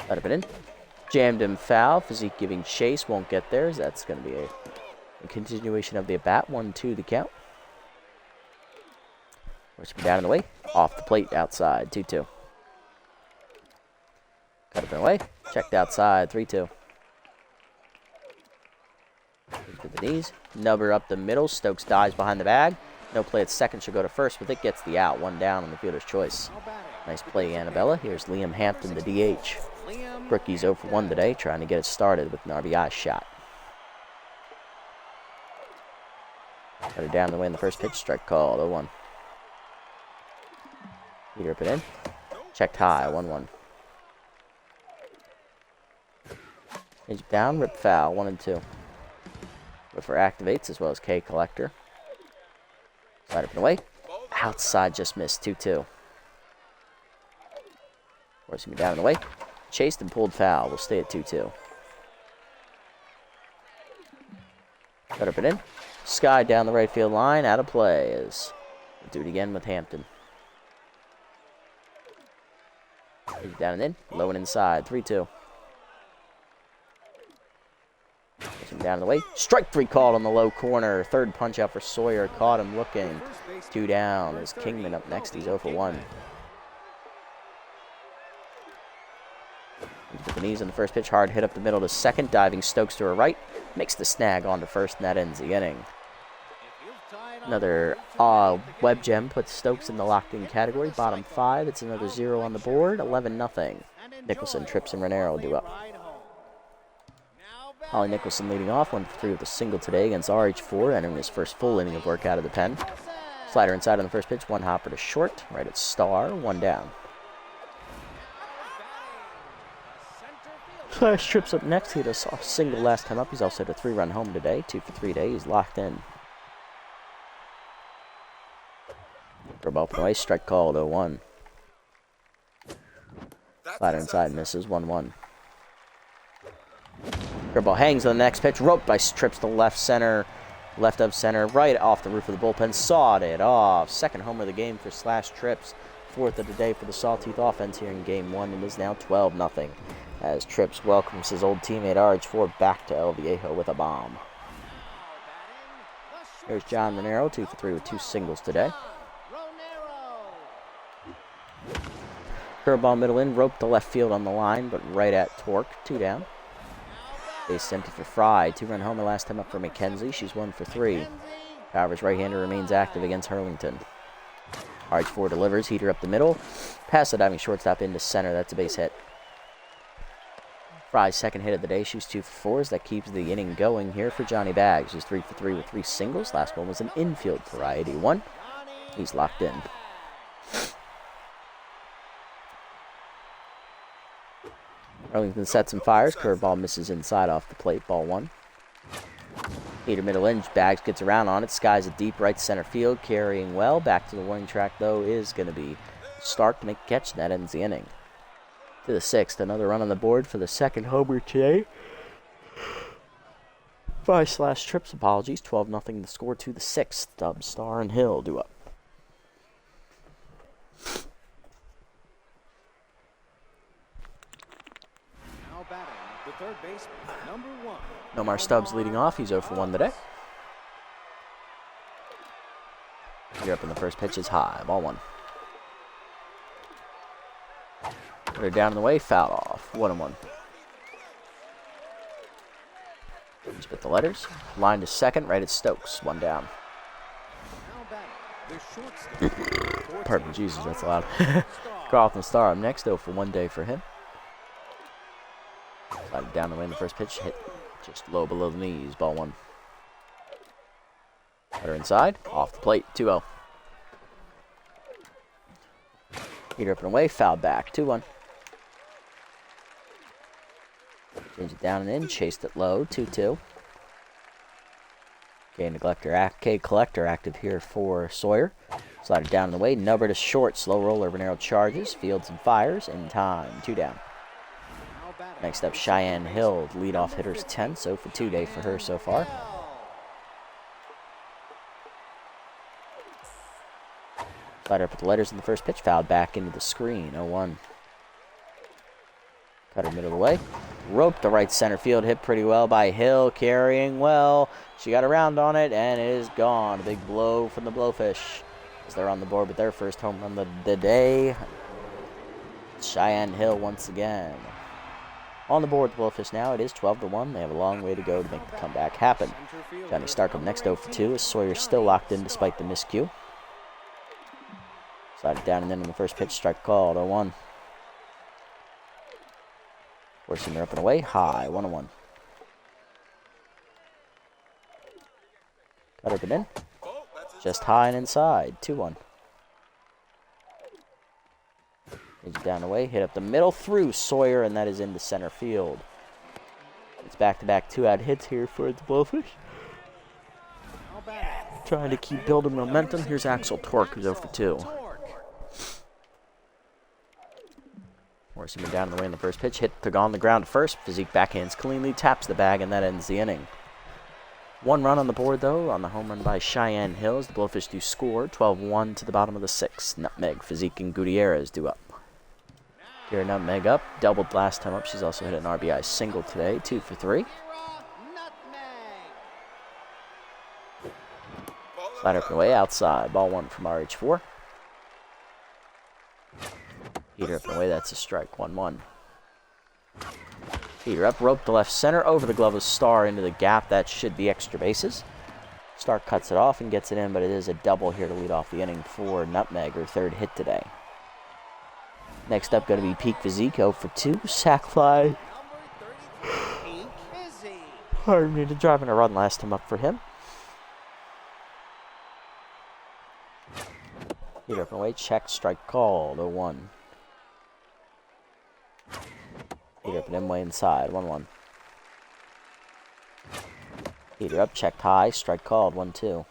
Let it in. Jammed him foul, Physique giving chase, won't get there, as that's going to be a continuation of the at-bat, 1-2 the count. Works down in the way, off the plate, outside, 2-2. Cut up and away. Checked outside. 3-2. To the knees. Nubber up the middle. Stokes dives behind the bag. No play at second. Should go to first, but it gets the out. 1 down on the fielder's choice. Nice play, Annabella. Here's Liam Hampton, the DH. Rookie's 0 for 1 today, trying to get it started with an RBI shot. Cut it down the way in the first pitch. Strike called. 0-1. Heater up it in. Checked high. 1-1. Change it down, rip foul, 1-2. Whiffer activates as well as K Collector. Slide up and away. Outside just missed, 2-2. Forcing me down and away. Chased and pulled foul. We'll stay at 2-2. Cut up and in. Sky down the right field line, out of play. We'll do it again with Hampton. Change it down and in. Low and inside, 3-2. Swing down the way. Strike 3 called on the low corner. Third punch out for Sawyer. Caught him looking. 2 down. Is Kingman up next. He's 0 for 1. With the knees on the first pitch. Hard hit up the middle to second. Diving Stokes to her right. Makes the snag on to first, and that ends the inning. Another web gem puts Stokes in the locked-in category. Bottom 5. It's another 0 on the board. 11-0. Nicholson, Trips, and Ranero do up. Holly Nicholson leading off, 1 for 3 with a single today against RH4, entering his first full inning of work out of the pen. Slider inside on the first pitch, 1 hopper to short, right at Star, 1 down. Slash Trips up next. He had a single last time up. He's also had a 3-run home today, 2 for 3 today. He's locked in. Throw ball up and away, strike called, 0-1. Slider inside, misses, 1-1. Curveball hangs on the next pitch, roped by Trips to left center, left of center, right off the roof of the bullpen, sawed it off. Second homer of the game for Slash Trips, 4th of the day for the Sawteeth offense here in Game 1. It is now 12-0 as Trips welcomes his old teammate RH4 back to El Viejo with a bomb. Here's John Ranero, 2 for 3 with 2 singles today. Curveball middle in, roped to left field on the line, but right at Torque, 2 down. Base empty for Fry. 2-run homer last time up for McKenzie. She's 1 for 3. However, his right-hander remains active against Hurlington. RH4 delivers. Heater up the middle. Pass the diving shortstop into center. That's a base hit. Fry's second hit of the day. She's 2 for 4s. That keeps the inning going here for Johnny Baggs. He's 3 for 3 with 3 singles. Last one was an infield variety 1. He's locked in. Arlington sets and fires. Curveball misses inside off the plate. Ball 1. Heater middle in. Baggs gets around on it. Skies it deep right center field. Carrying well. Back to the warning track, though, is going to be Stark to make a catch. And that ends the inning. To the 6th. Another run on the board for the second homer today. 5 Slash Trips. Apologies. 12-0 the score to the 6th. Dub, Star, and Hill do up. Third baseman, number 1. Nomar Stubbs leading off. He's 0 for 1 today. You're up in the first pitch is high. Ball 1. Put her down in the way. Foul off. 1-1. Spit the letters. Line to second. Right at Stokes. 1 down. Pardon me, Jesus, that's loud. Carlton Starr up next. 0 for 1 day for him. Slided down the way in the first pitch, hit just low below the knees. Ball 1. Cutter inside, off the plate, 2-0. Heater up and away, foul back, 2-1. Change it down and in, chased it low, 2-2. K Collector active here for Sawyer. Slided down the way, Nubber to short, slow roller, Ranero charges, fields and fires, in time, 2 down. Next up, Cheyenne Hill, leadoff hitter's 10, so for 2 day for her so far. Slider up with the letters in the first pitch, fouled back into the screen, 0-1. Cutter middle of the way. Roped the right center field, hit pretty well by Hill, carrying well. She got around on it, and it is gone. A big blow from the Blowfish as they're on the board with their first home run of the day. Cheyenne Hill once again. On the board, the Blowfish now. It is 12-1. They have a long way to go to make the comeback happen. Johnny Stark up next 0 for 2 as Sawyer still locked in despite the miscue. Slided down and in on the first pitch. Strike called, 0-1. Forcing her up and away. High, 1-1. Cut up and in. Just high and inside, 2-1. Down the way, hit up the middle, through Sawyer, and that is into center field. It's back-to-back 2-out hits here for the Blowfish. Trying to keep building momentum. Here's Axel Torque, who's 0 for 2. Forcing him down the way in the first pitch. Hit on the ground first. Physique backhands cleanly, taps the bag, and that ends the inning. 1 run on the board, though, on the home run by Cheyenne Hills. The Blowfish do score. 12-1 to the bottom of the 6th. Nutmeg, Physique, and Gutierrez do up. Here, Nutmeg up. Doubled last time up. She's also hit an RBI single today. 2 for 3. Slide up and away outside. Ball 1 from RH4. Heater up and away. That's a strike. 1-1. Heater up. Rope to left center. Over the glove of Star into the gap. That should be extra bases. Star cuts it off and gets it in, but it is a double here to lead off the inning for Nutmeg, her third hit today. Next up, going to be Peak Physique, 0 for 2. Sack fly. Pardon me, driving a run last time up for him. Heater up and away, check, strike called, 0-1. Heater up and in, way inside, 1-1. Heater up, checked high, strike called, 1-2.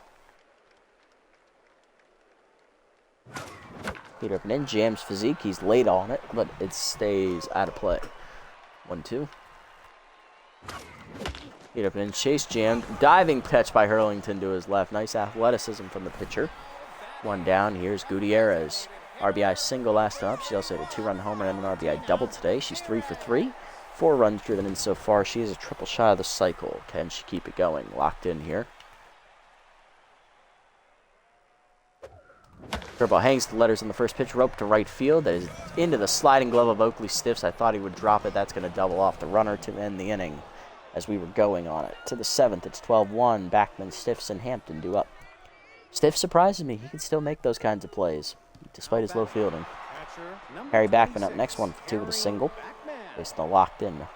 Heater up and in, jams Physique, he's late on it, but it stays out of play. 1-2. Heater up and in, chase jammed, diving catch by Hurlington to his left. Nice athleticism from the pitcher. 1 down, here's Gutierrez. RBI single last time up. She also had a 2-run homer and an RBI double today. She's 3 for 3. 4 runs driven in so far. She is a triple shy of the cycle. Can she keep it going? Locked in here. Curveball hangs the letters in the first pitch. Rope to right field. That is into the sliding glove of Oakley Stiffs. I thought he would drop it. That's going to double off the runner to end the inning as we were going on it. To the 7th, it's 12-1. Backman, Stiffs, and Hampton due up. Stiff surprises me. He can still make those kinds of plays, despite his low fielding. Harry Backman up next, 1 for 2 with a single. Based on the locked in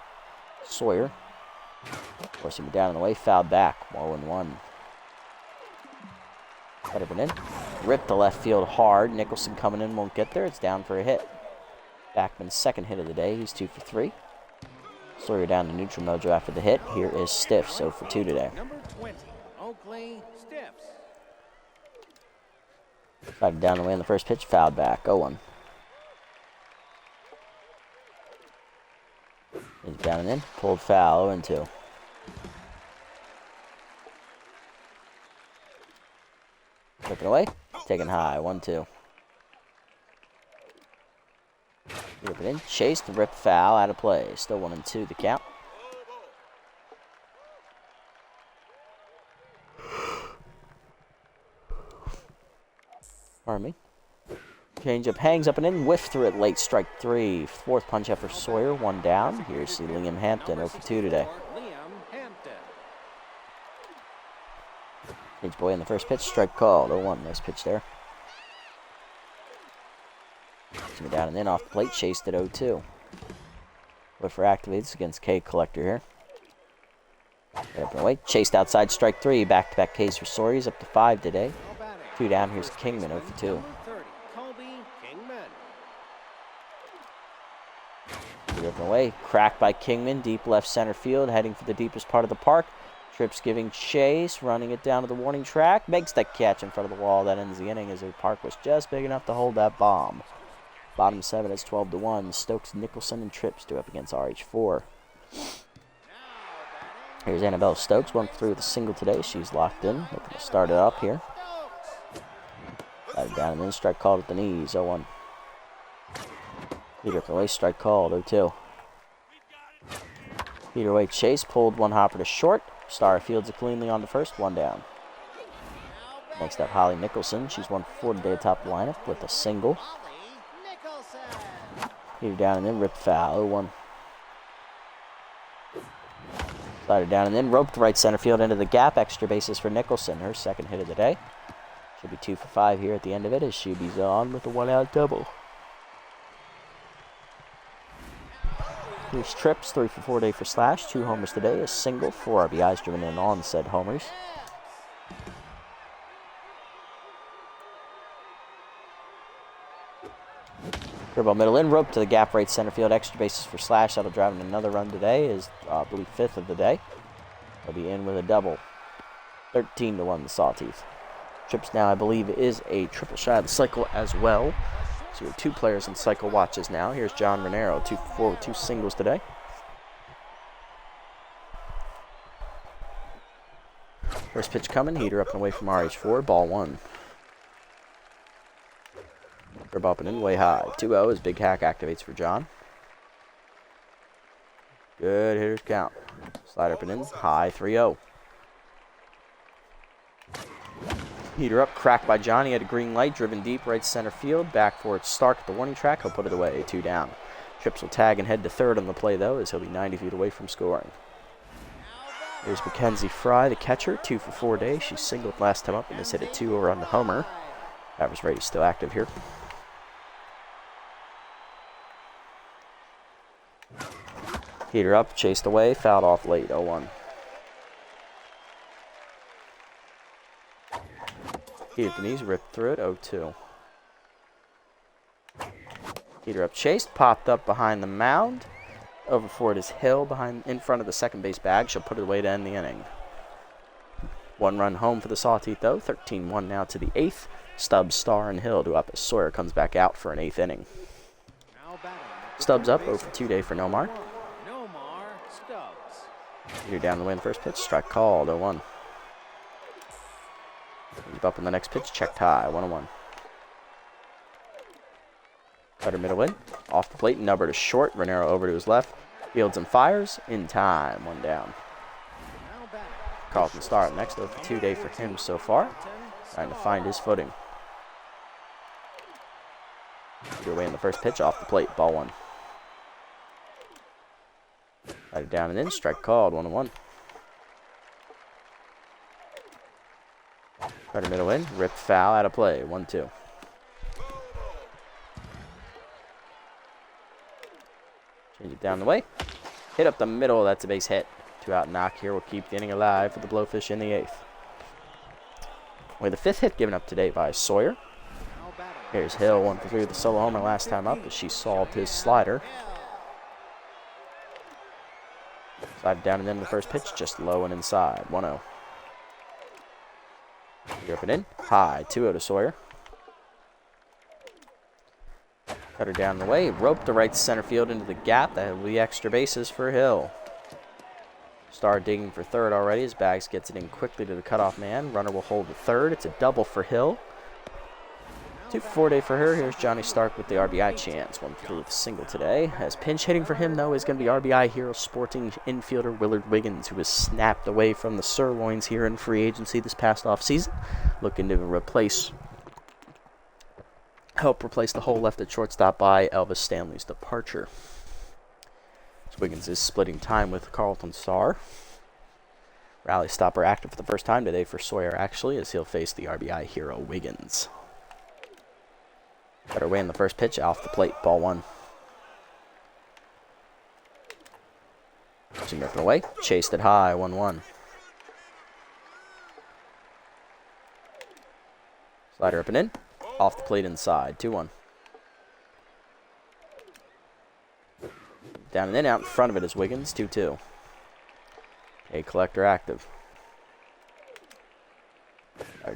Sawyer. Forcing him down and away, fouled back, 1-1. Header been in. Ripped the left field hard. Nicholson coming in, won't get there. It's down for a hit. Backman's second hit of the day. He's 2 for 3. Sawyer down to neutral mojo after the hit. Here is Stiffs, 0 for 2 today. Number 20, Oakley Stiffs. Fighting down the way in the first pitch, fouled back, 0-1. He's down and in, pulled foul, 0-2. Flipping away, taken high, 1-2. Rip it in, chased, rip foul, out of play. Still 1-2 the count. Pardon me. Changeup hangs up and in, whiff through it late, strike 3. 4th punch out for Sawyer, 1 down. Here's Liam Hampton, 0 for 2 today. Page boy in the first pitch, strike called, 0-1. Nice pitch there. Coming down and in off the plate, chased at 0-2. Whiffer activates against K Collector here. Right up and away, chased outside, strike 3. Back-to-back Ks for Sawyer, he's up to 5 today. 2 down, here's Kingman, 0 for 2. Up and away, cracked by Kingman, deep left center field, heading for the deepest part of the park. Trips giving chase, running it down to the warning track, makes that catch in front of the wall. That ends the inning as the park was just big enough to hold that bomb. Bottom 7 is 12-1. Stokes, Nicholson, and Trips do up against RH4. Here's Annabelle Stokes, 1 for 3 with a single today. She's locked in, looking to start it up here. Down and then strike called at the knees, 0-1. Heater up and away, strike called, 0-2. Heater away chase, pulled 1 hopper to short. Star fields it cleanly on the first, 1 down. Next up, Holly Nicholson. She's 1 for 4 today atop the lineup with a single. Heater down and then rip foul, 0-1. Slider down and then roped right center field into the gap. Extra bases for Nicholson, her second hit of the day. She'll be 2 for 5 here at the end of it as she be on with a 1-out double. Here's Trips, 3 for 4 day for Slash, 2 homers today, a single, 4 RBIs driven in on said homers. Curveball middle in, rope to the gap right center field, extra bases for Slash. That'll drive in another run today, is I believe 5th of the day. He'll be in with a double, 13-1 the Sawteeth. Trips now, I believe, is a triple shy of the cycle as well. So we have 2 players in cycle watches now. Here's John Renero, 2 for 4 with 2 singles today. First pitch coming, heater up and away from RH4, ball 1. Curve up and in, way high. 2-0 as Big Hack activates for John. Good hitters count. Slide up and in, high, 3-0. Heater up, cracked by Johnny at a green light, driven deep, right center field. Back for it, Stark at the warning track. He'll put it away, 2 down. Trips will tag and head to third on the play, though, as he'll be 90 feet away from scoring. Here's Mackenzie Fry, the catcher, 2 for 4 days. She singled last time up and has hit a 2-run homer. Average rate is still active here. Heater up, chased away, fouled off late, 0-1. Heater at the knees, ripped through it, 0-2. Heater up, chased, popped up behind the mound. Over for it is Hill in front of the second base bag. She'll put it away to end the inning. 1 run home for the Sawteeth, though. 13-1 now to the 8th. Stubbs, Starr, and Hill do up as Sawyer comes back out for an 8th inning. Stubbs up, 0 for 2 day for Nomar. Heater down the way in the first pitch. Strike called, 0-1. Keep up on the next pitch. Checked high, 1-1. Cutter middle in. Off the plate. Nubber to short. Renero over to his left. Fields and fires. In time. 1 down. Carlton Starr next. 0 for 2 day for him so far. Trying to find his footing. Heater away in the first pitch. Off the plate. Ball 1. Cutter down and in. Strike called. 1-1. Cutter middle in. Ripped foul out of play. 1-2. Change it down the way. Hit up the middle. That's a base hit. 2 out knock here will keep the inning alive for the Blowfish in the 8th. With the 5th hit given up today by Sawyer. Here's Hill, 1 for 3 with the solo homer last time up as she solved his slider. Slide down and in the first pitch, just low and inside. 1-0. Up and in. High. 2-0 to Sawyer. Cutter down the way. Roped to right center field into the gap. That will be extra bases for Hill. Starr digging for third already as Bags gets it in quickly to the cutoff man. Runner will hold the third. It's a double for Hill. 2 for 4 day for her. Here's Johnny Stark with the RBI chance. 1 for 3 with a single today. As pinch hitting for him, though, is going to be RBI hero Sporting infielder Willard Wiggins, who was snapped away from the Sirloins here in free agency this past offseason. Looking to help replace the hole left at shortstop by Elvis Stanley's departure. So Wiggins is splitting time with Carlton Starr. Rally stopper active for the first time today for Sawyer, actually, as he'll face the RBI hero Wiggins. Cutter away in the first pitch, off the plate, ball 1. Pushing up and away, chased it high, 1-1. Slider up and in, off the plate inside, 2-1. Down and in, out in front of it is Wiggins, 2-2. A collector active.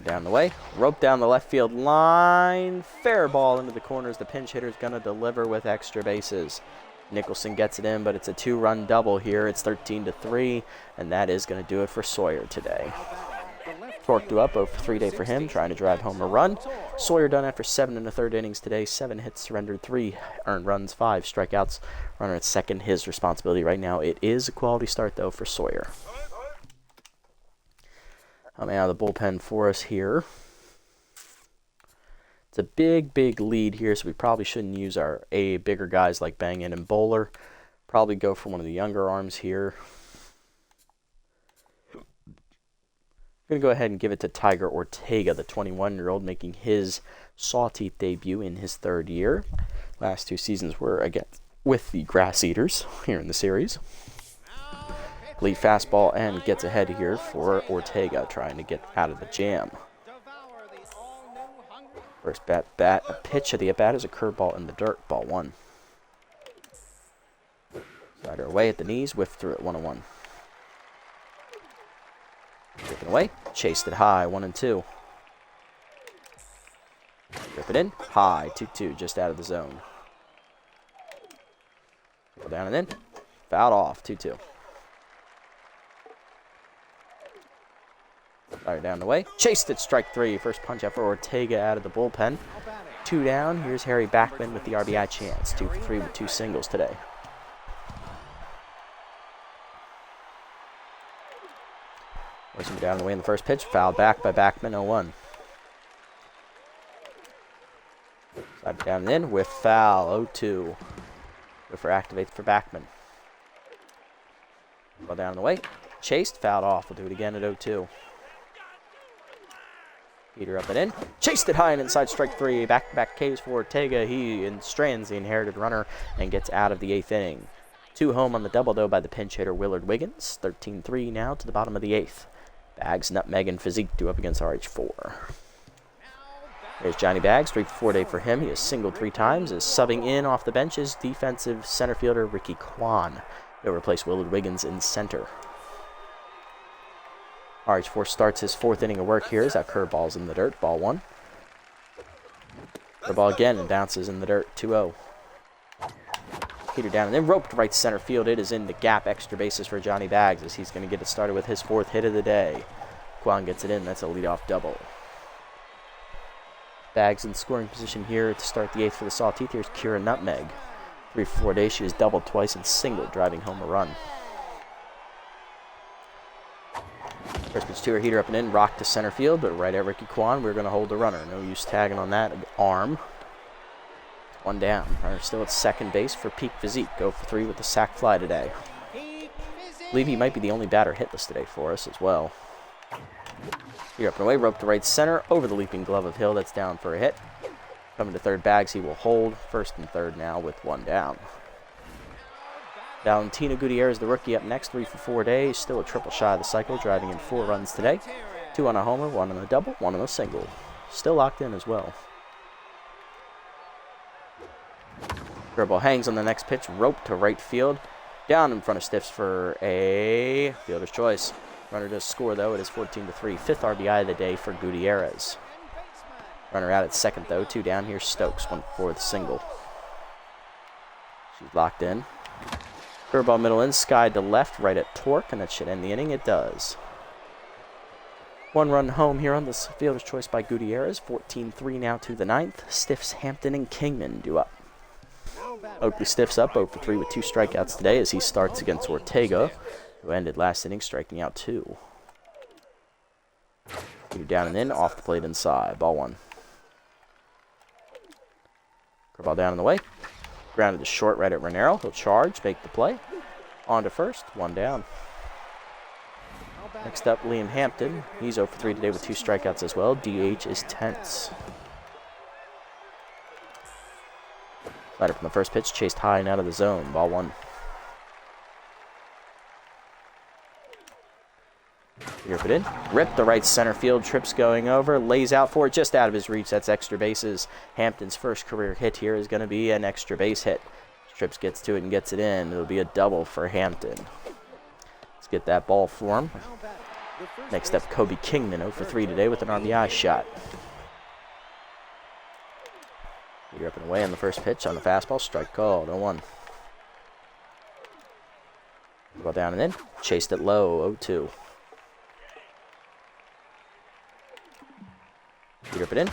Down the way, rope down the left field line, fair ball into the corners. The pinch hitter's going to deliver with extra bases. Nicholson gets it in, but it's a 2-run double here. It's 13-3, and that is going to do it for Sawyer today. Torque up 0 for 3 day for him, trying to drive home a run. Sawyer done after 7 1/3 innings today. 7 hits surrendered, 3 earned runs, 5 strikeouts. Runner at second, his responsibility right now. It is a quality start, though, for Sawyer. Coming out of the bullpen for us here. It's a big, big lead here, so we probably shouldn't use our bigger guys like Bangin and Bowler. Probably go for one of the younger arms here. I'm going to go ahead and give it to Tiger Ortega, the 21-year-old, making his Sawteeth debut in his 3rd year. Last 2 seasons were against with the Grass Eaters here in the series. Lead fastball and gets ahead here for Ortega, trying to get out of the jam. First bat, a pitch of the at-bat is a curveball in the dirt, ball 1. Slider away at the knees, whiff through it, 1-1. Taken away, chased it high, 1-2. Rip it in, high, 2-2, just out of the zone. Go down and in, fouled off, 2-2. Slider down the way, chased it, strike 3. First punch out for Ortega out of the bullpen. 2 down, here's Harry Backman with the RBI chance. 2 for 3 with 2 singles today. Down the way in the first pitch, fouled back by Backman, 0-1. Down and in with foul. 0-2. Whiffer activates for Backman. Ball down the way. Chased. Fouled off. We'll do it again at 0-2. Heater up and in. Chased it high and inside strike 3. Back-to-back Ks for Ortega. He strands the inherited runner and gets out of the 8th inning. 2 home on the double, though, by the pinch hitter Willard Wiggins. 13-3 now to the bottom of the 8th. Bags, Nutmeg, and Physique due up against RH4. There's Johnny Bags, 3 for 4 day for him. He has singled 3 times. Is subbing in off the bench is defensive center fielder Ricky Kwan. He'll replace Willard Wiggins in center. RH4 starts his 4th inning of work here as that curveball's in the dirt. Ball 1. Curveball again and bounces in the dirt. 2-0. Heater down and then roped right center field. It is in the gap. Extra bases for Johnny Bags as he's going to get it started with his 4th hit of the day. Kwan gets it in. That's a leadoff double. Bags in scoring position here to start the 8th for the Sawteeth. Here's Kira Nutmeg. 3 for 4 days. She has doubled twice and singled, driving home a run. First pitch to her, heater up and in, rock to center field, but right at Ricky Kwan, we're going to hold the runner. No use tagging on that arm. 1 down. Runner still at second base for Peak Physique. Go for 3 with the sac fly today. I believe he might be the only batter hitless today for us as well. Heater up and away, rope to right center, over the leaping glove of Hill. That's down for a hit. Coming to third, Bags, he will hold. 1st and 3rd now with 1 down. Valentina Gutierrez, the rookie, up next. 3 for 4 days. Still a triple shy of the cycle, driving in 4 runs today. 2 on a homer, 1 on a double, 1 on a single. Still locked in as well. Curveball hangs on the next pitch. Rope to right field. Down in front of Stiffs for a fielder's choice. Runner does score, though. It is 14-3. 5th RBI of the day for Gutierrez. Runner out at second, though. 2 down. Here's Stokes. 1 for the single. She's locked in. Curveball middle in, skied to left, right at Torque, and that should end the inning. It does. 1 run home here on this fielder's choice by Gutierrez. 14-3 now to the 9th. Stiffs, Hampton, and Kingman due up. Oakley Stiffs up 0 for 3 with 2 strikeouts today as he starts against Ortega, who ended last inning striking out 2. Heater down and in, off the plate inside. Ball 1. Curveball down in the way. Grounded to short right at Renero. He'll charge, make the play. On to first, 1 down. Next up, Liam Hampton. He's 0 for 3 today with 2 strikeouts as well. DH is Tense. Slider from the first pitch, chased high and out of the zone. Ball 1. Rip it in. Rip the right center field. Trips going over. Lays out for it. Just out of his reach. That's extra bases. Hampton's first career hit here is going to be an extra base hit. Trips gets to it and gets it in. It'll be a double for Hampton. Let's get that ball for him. Next up, Kobe Kingman, 0 for 3 today with an RBI shot. You're up and away on the first pitch on the fastball. Strike called. 0-1. Ball down and in. Chased it low. 0-2. Heater up it in.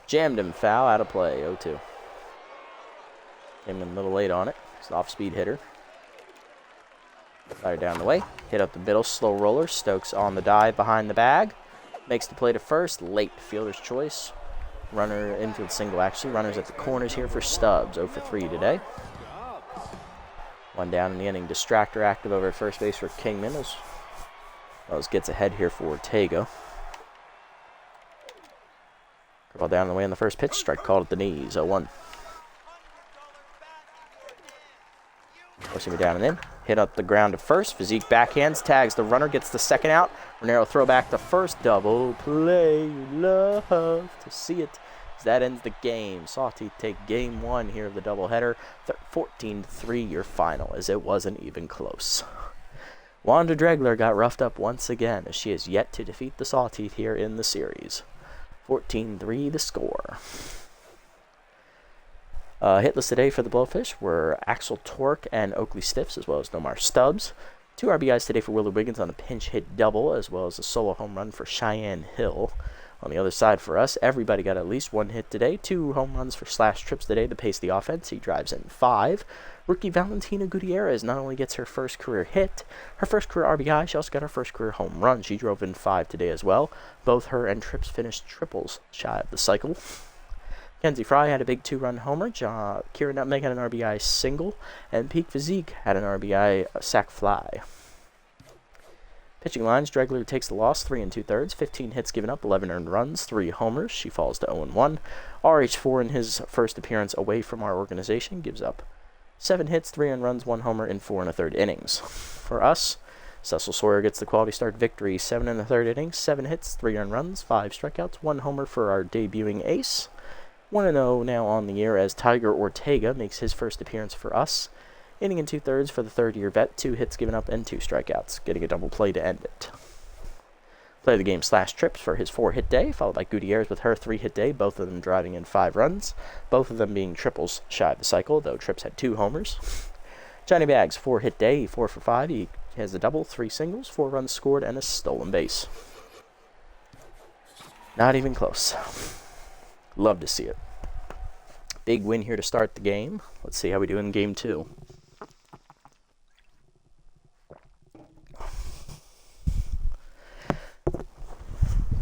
Jammed him foul. Out of play. 0-2. Came in a little late on it. It's an off-speed hitter. Fire down the way. Hit up the middle. Slow roller. Stokes on the dive behind the bag. Makes the play to first. Late fielder's choice. Runner infield single, actually. Runners at the corners here for Stubbs. 0 for 3 today. 1 down in the inning. Distractor active over at first base for Kingman. As gets ahead here for Ortega. Ball down the way on the first pitch. Strike called at the knees. 0-1. Pushing me down and in. Hit up the ground to first. Physique backhands. Tags the runner. Gets the second out. Renero throw back to first. Double play. You love to see it. As that ends the game. Sawteeth take game 1 here of the doubleheader. 14-3 your final, as it wasn't even close. Wanda Dregler got roughed up once again, as she has yet to defeat the Sawteeth here in the series. 14-3 the score. Hitless today for the Blowfish were Axel Torque and Oakley Stiffs, as well as Nomar Stubbs. 2 RBIs today for Willard Wiggins on a pinch hit double, as well as a solo home run for Cheyenne Hill. On the other side for us, everybody got at least 1 hit today. 2 home runs for Slash Trips today to pace the offense. He drives in 5. Rookie Valentina Gutierrez not only gets her first career hit, her first career RBI, she also got her first career home run. She drove in 5 today as well. Both her and Trips finished triples shy of the cycle. Kenzie Fry had a big 2-run homer. Kieran Nutmeg had an RBI single. And Peak Physique had an RBI sac fly. Pitching line, Stregler takes the loss, 3 2/3, 15 hits given up, 11 earned runs, 3 homers. She falls to 0-1. RH4 in his first appearance away from our organization gives up 7 hits, 3 earned runs, 1 homer in 4 1/3 innings. For us, Cecil Sawyer gets the quality start victory, 7 1/3 innings, 7 hits, 3 earned runs, 5 strikeouts, 1 homer for our debuting ace. 1-0 now on the year as Tiger Ortega makes his first appearance for us. Inning and 2/3 for the third-year vet, 2 hits given up and 2 strikeouts, getting a double play to end it. Play of the game /Trips for his 4-hit day, followed by Gutierrez with her 3-hit day, both of them driving in 5 runs, both of them being triples shy of the cycle, though Trips had 2 homers. Johnny Bags, 4-hit day, 4 for 5. He has a double, 3 singles, 4 runs scored, and a stolen base. Not even close. Love to see it. Big win here to start the game. Let's see how we do in game 2.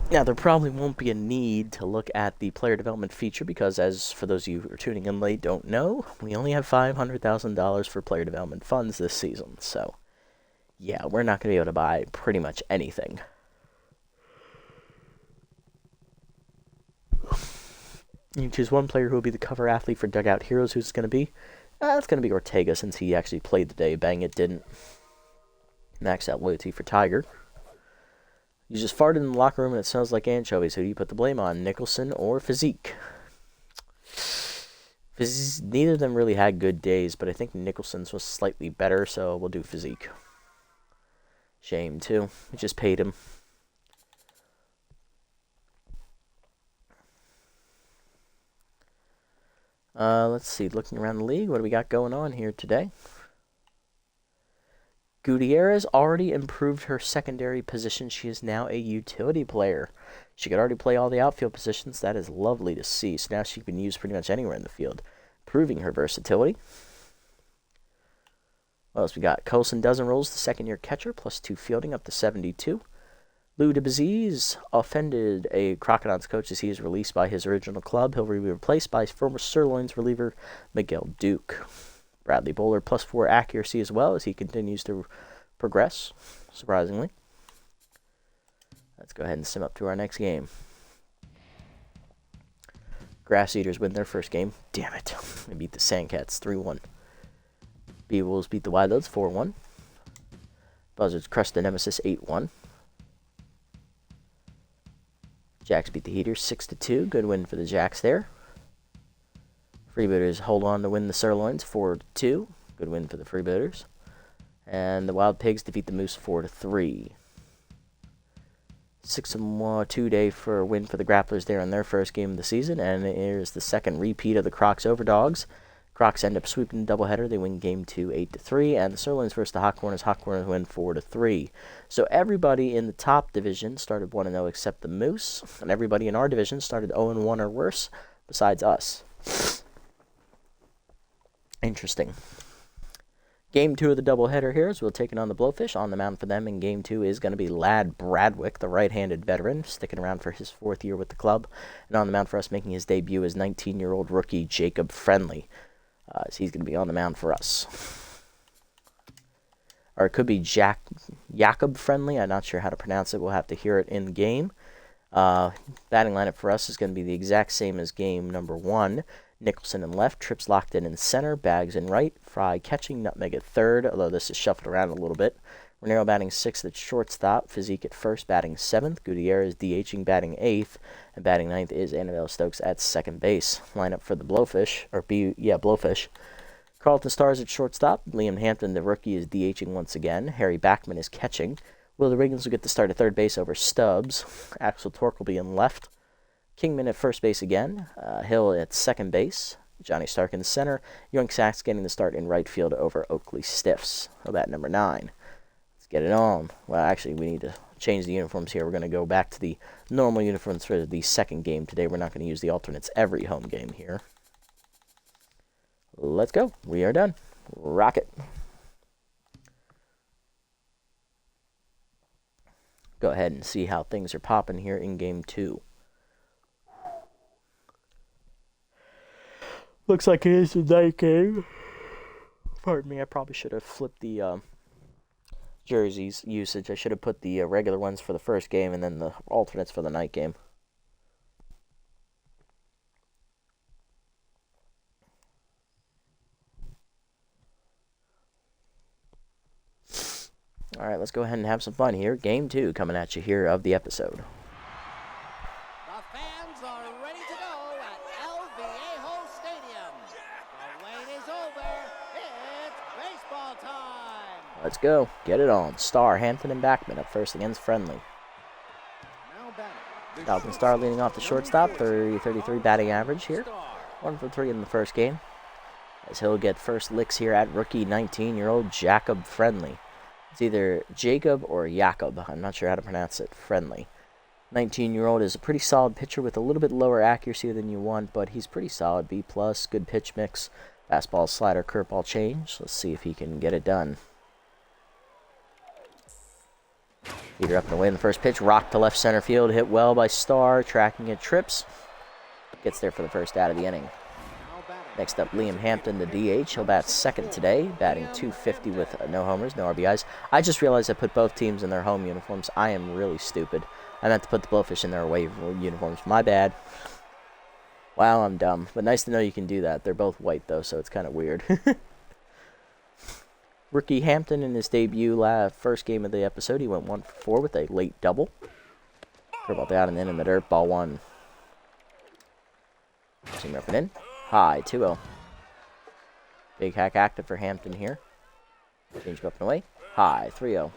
Now, there probably won't be a need to look at the player development feature because, as for those of you who are tuning in late don't know, we only have $500,000 for player development funds this season. So, yeah, we're not going to be able to buy pretty much anything. You choose one player who will be the cover athlete for Dugout Heroes. Who's going to be? It's going to be Ortega since he actually played the day. Bang, it didn't. Max out loyalty for Tiger. You just farted in the locker room and it smells like anchovies. Who do you put the blame on, Nicholson or Physique? Neither of them really had good days, but I think Nicholson's was slightly better, so we'll do Physique. Shame, too. We just paid him. Let's see. Looking around the league, what do we got going on here today? Gutierrez already improved her secondary position. She is now a utility player. She could already play all the outfield positions. That is lovely to see. So now she can be used pretty much anywhere in the field, proving her versatility. What else we got? Colson Dozen rolls the second-year catcher, plus 2 fielding, up to 72. Lou DeBaziz offended a Crocodiles coach as he is released by his original club. He'll be replaced by former Sirloins reliever Miguel Duke. Bradley Bowler, plus 4 accuracy as well as he continues to progress, surprisingly. Let's go ahead and sim up to our next game. Grass Eaters win their first game. Damn it. They beat the Sandcats 3-1. B-Wolves beat the Wildlands 4-1. Buzzards crushed the Nemesis 8-1. Jacks beat the Heaters 6-2. Good win for the Jacks there. Freebooters hold on to win the Sirloins 4-2. Good win for the Freebooters. And the Wild Pigs defeat the Moose 4-3. 6-2 day for a win for the Grapplers there in their first game of the season. And here's the second repeat of the Crocs Overdogs. Crocs end up sweeping the doubleheader. They win game 2 8-3. And the Sirloins versus the Hot Corners. Hot Corners win 4-3. So everybody in the top division started 1-0 except the Moose. And everybody in our division started 0-1 or worse besides us. Interesting. Game 2 of the doubleheader here is we'll take it on the Blowfish. On the mound for them in game 2 is going to be Lad Bradwick, the right-handed veteran, sticking around for his 4th year with the club. And on the mound for us making his debut is 19-year-old rookie Jacob Friendly. So he's going to be on the mound for us. Or it could be Jacob Friendly. I'm not sure how to pronounce it. We'll have to hear it in the game. Batting lineup for us is going to be the exact same as game number 1. Nicholson in left, Trips locked in center, Bags in right, Fry catching, Nutmeg at third, although this is shuffled around a little bit. Renero batting 6th at shortstop, Physique at first, batting 7th, Gutierrez DHing, batting 8th, and batting 9th is Annabelle Stokes at second base. Lineup for the Blowfish, Blowfish. Carlton Stars at shortstop, Liam Hampton, the rookie, is DHing once again, Harry Backman is catching, Will the Riggins will get the start at third base over Stubbs, Axel Torque will be in left, Kingman at first base again, Hill at second base, Johnny Stark in center, Young Sachs getting the start in right field over Oakley Stiffs. How about number 9? Let's get it on. Well, actually, we need to change the uniforms here. We're going to go back to the normal uniforms for the second game today. We're not going to use the alternates every home game here. Let's go. We are done. Rocket. Go ahead and see how things are popping here in game 2. Looks like it is the night game. Pardon me, I probably should have flipped the jerseys usage. I should have put the regular ones for the first game and then the alternates for the night game. All right, let's go ahead and have some fun here. Game 2 coming at you here of the episode. The fans are ready to go at El Viejo Stadium. The wait is over. It's baseball time. Let's go. Get it on. Star, Hampton, and Backman up first against Friendly. Now batting. Dalton Star leading off the shortstop, 33 batting average here. 1 for 3 in the first game. As he'll get first licks here at rookie 19-year-old Jacob Friendly. It's either Jacob or Jakob. I'm not sure how to pronounce it. Friendly. 19-year-old is a pretty solid pitcher with a little bit lower accuracy than you want, but he's pretty solid. B+, good pitch mix. Fastball, slider, curveball change. Let's see if he can get it done. Heater up and away in the first pitch. Rock to left center field. Hit well by Star. Tracking it, trips. Gets there for the first out of the inning. Next up, Liam Hampton, the DH. He'll bat second today, batting .250 with no homers, no RBIs. I just realized I put both teams in their home uniforms. I am really stupid. I meant to put the Blowfish in their away uniforms. My bad. Wow, I'm dumb. But nice to know you can do that. They're both white, though, so it's kind of weird. Rookie Hampton in his debut first game of the episode. He went 1 for 4 with a late double. Curveball down and in the dirt. Ball 1. Seam up and in. High, 2-0. Big hack active for Hampton here. Change up and away. High, 3-0.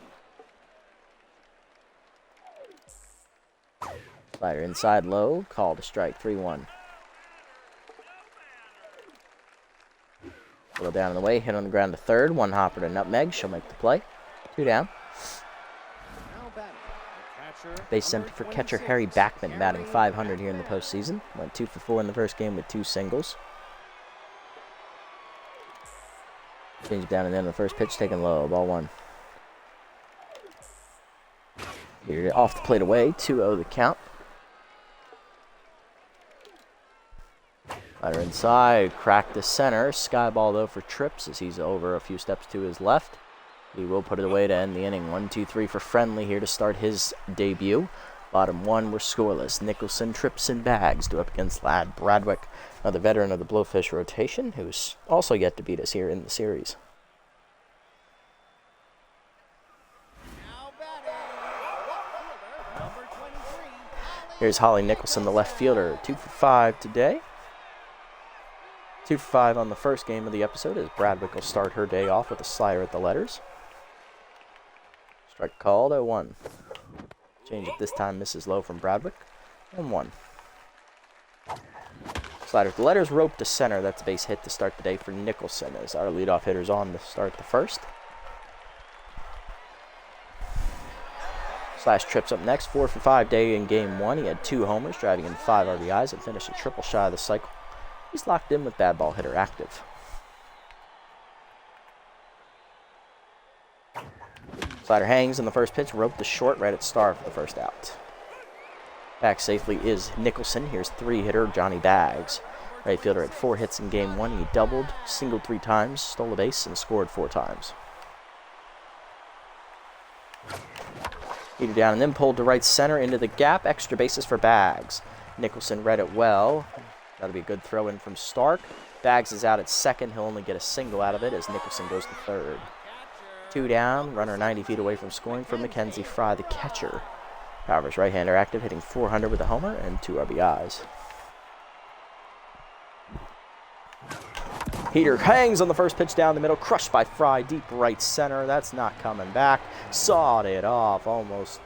Slider inside low. Call to strike, 3-1. Little down in the way. Hit on the ground to third. One hopper to Nutmeg. She'll make the play. 2 down. Base empty for catcher Harry Backman, batting .500 here in the postseason. Went 2 for 4 in the first game with 2 singles. Change down and in the first pitch, taken low. Ball 1. Here off the plate away. 2-0 the count. Slider inside. Cracked the center. Sky ball though for trips as he's over a few steps to his left. He will put it away to end the inning. 1-2-3 for Friendly here to start his debut. Bottom 1 were scoreless. Nicholson, Trips, and Bags do up against Lad Bradwick, another veteran of the Blowfish rotation, who's also yet to beat us here in the series. Here's Holly Nicholson, the left fielder. 2 for 5 today. 2 for 5 on the first game of the episode as Bradwick will start her day off with a slider at the letters. Strike called, 0-1. Change it this time, misses low from Bradwick. 1-1. Slider at the letters, rope to center. That's a base hit to start the day for Nicholson as our leadoff hitter's on to start the first. Slash Trips up next. 4 for 5 day in game 1. He had 2 homers, driving in 5 RBIs and finished a triple shy of the cycle. He's locked in with bad ball hitter active. Slider hangs in the first pitch, rope to short right at Star for the first out. Back safely is Nicholson. Here's 3-hitter Johnny Bags. Right fielder had 4 hits in game 1. He doubled, singled 3 times, stole a base, and scored 4 times. Heater down and then pulled to right center into the gap. Extra bases for Bags. Nicholson read it well. That'll be a good throw in from Stark. Bags is out at second. He'll only get a single out of it as Nicholson goes to third. 2 down. Runner 90 feet away from scoring for Mackenzie Fry, the catcher. Powers right-hander active, hitting .400 with a homer and 2 RBIs. Heater hangs on the first pitch down the middle, crushed by Fry, deep right center. That's not coming back. Sawed it off almost.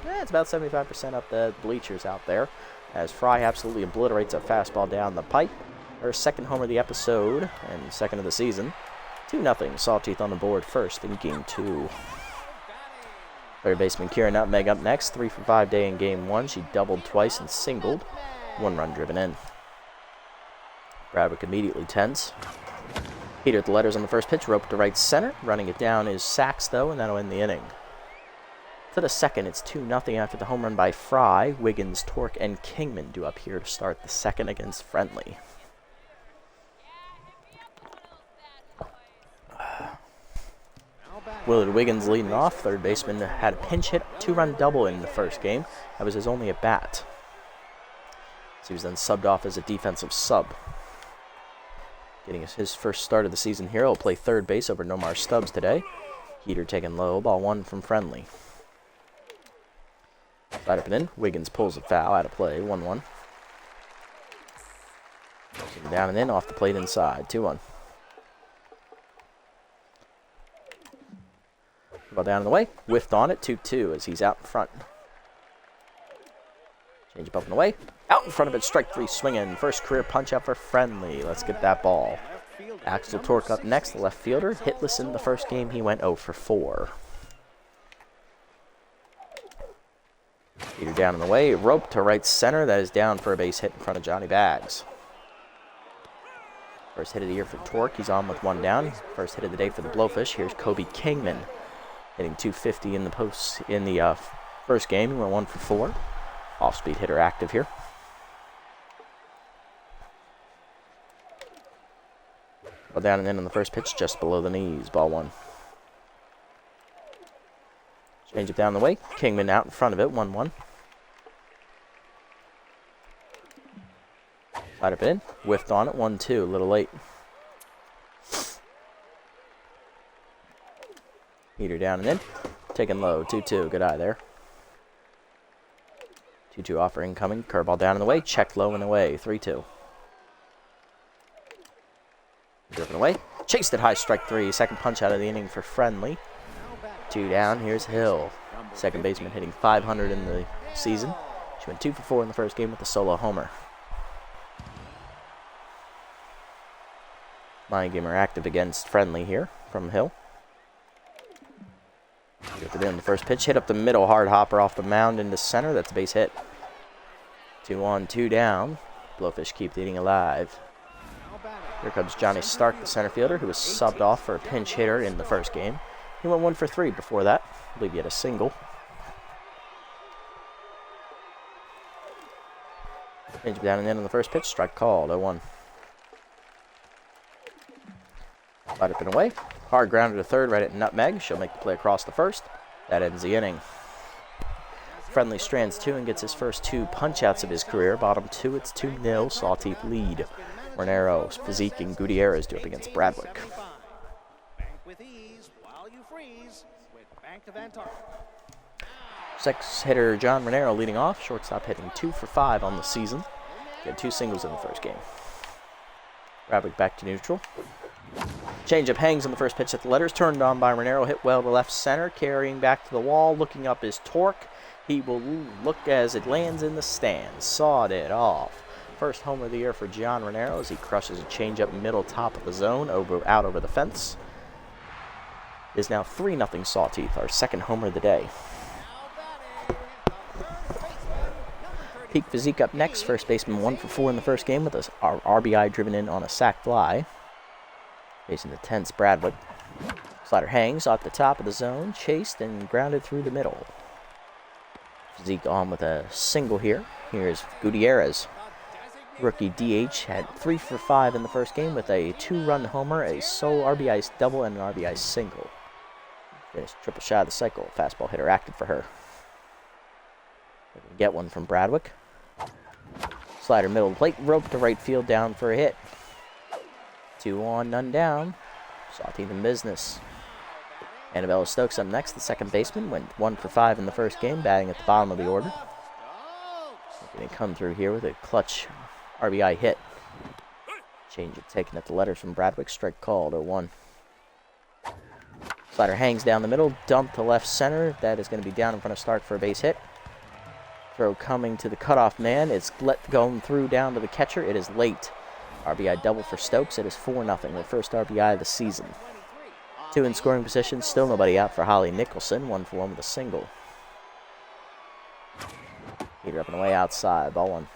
It's about 75% up the bleachers out there as Fry absolutely obliterates a fastball down the pipe. Her second homer of the episode and second of the season. 2-0. Sawteeth on the board first in game 2. Third baseman Kira Nutmeg up next. 3 for 5 day in game 1. She doubled twice and singled. 1 run driven in. Bradwick immediately tense. Heater at the letters on the first pitch. Rope to right center. Running it down is Sachs, though, and that'll end the inning. To the second, it's 2-0 after the home run by Fry. Wiggins, Torque, and Kingman do up here to start the second against Friendly. Willard Wiggins leading off. Third baseman had a pinch hit, 2-run double in the first game. That was his only at bat. So he was then subbed off as a defensive sub. Getting his first start of the season here. He'll play third base over Nomar Stubbs today. Heater taken low, ball 1 from Friendly. Slide up and in. Wiggins pulls a foul out of play, 1-1. Down and in, off the plate inside, 2-1. Ball down and away, whiffed on it, 2-2 as he's out in front. Change up and away, out in front of it, strike 3 swinging. First career punch out for Friendly. Let's get that ball. Axel Torque up next, the left fielder. Hitless in the first game, he went 0 for 4. Peter down in the way, rope to right center. That is down for a base hit in front of Johnny Baggs. First hit of the year for Torque. He's on with 1 down. First hit of the day for the Blowfish. Here's Kobe Kingman hitting .250 in the post in the first game. He went 1 for 4. Off-speed hitter active here. Ball down and in on the first pitch, just below the knees. Ball 1. Change it down the way. Kingman out in front of it, 1-1. Slide up in. Whiffed on it, 1-2. A little late. Heater down and in. Taken low, 2-2. Good eye there. 2-2 offer incoming. Curveball down in the way. Checked low and away, 3-2. Driven away. Chased it high, strike 3. Second punch out of the inning for Friendly. 2 down. Here's Hill. Second baseman hitting .500 in the season. She went 2 for 4 in the first game with a solo homer. Mind Gamer active against Friendly here from Hill. Get it in the first pitch. Hit up the middle. Hard hopper off the mound into center. That's a base hit. 2 on, 2 down. Blowfish keep the inning alive. Here comes Johnny Stark, the center fielder, who was subbed off for a pinch hitter in the first game. He went 1 for 3 before that. I believe he had a single. Change down and in on the first pitch. Strike called, 0-1. Slide up and away. Hard grounder to third right at nutmeg. She'll make the play across the first. That ends the inning. Friendly strands 2 and gets his first 2 punch-outs of his career. Bottom 2, it's 2-0. Sawteeth lead. Renero, Physique, and Gutierrez do up against Bradwick. Sixth hitter John Renero leading off. Shortstop hitting 2 for 5 on the season. He had 2 singles in the first game. Bradwick back to neutral. Changeup hangs on the first pitch at the letters. Turned on by Renero. Hit well to left center. Carrying back to the wall. Looking up is Torque. He will look as it lands in the stands. Sawed it off. First homer of the year for John Renero as he crushes a changeup middle top of the zone out over the fence. It is now 3-0 Sawteeth, our second homer of the day. Peak Physique up next. First baseman 1 for 4 in the first game with a RBI driven in on a sac fly. Facing the tense Bradwick. Slider hangs off the top of the zone, chased and grounded through the middle. Physique on with a single here. Here's Gutierrez. Rookie DH had 3 for 5 in the first game with a 2-run homer, a solo RBI double, and an RBI single. Finished triple shot of the cycle. Fastball hitter active for her. Get one from Bradwick. Slider middle of the plate, rope to right field down for a hit. 2 on, none down. Sawteeth in business. Annabella Stokes up next, the second baseman. Went 1 for 5 in the first game, batting at the bottom of the order. Going to come through here with a clutch RBI hit. Change it taken at the letters from Bradwick. Strike called, 0-1. Slider hangs down the middle, dump to left center. That is going to be down in front of Stark for a base hit. Throw coming to the cutoff man. It's going through down to the catcher. It is late. RBI double for Stokes. It is 4-0. The first RBI of the season. 2 in scoring position. Still nobody out for Holly Nicholson. 1 for 1 with a single. Heater up and away outside. Ball 1.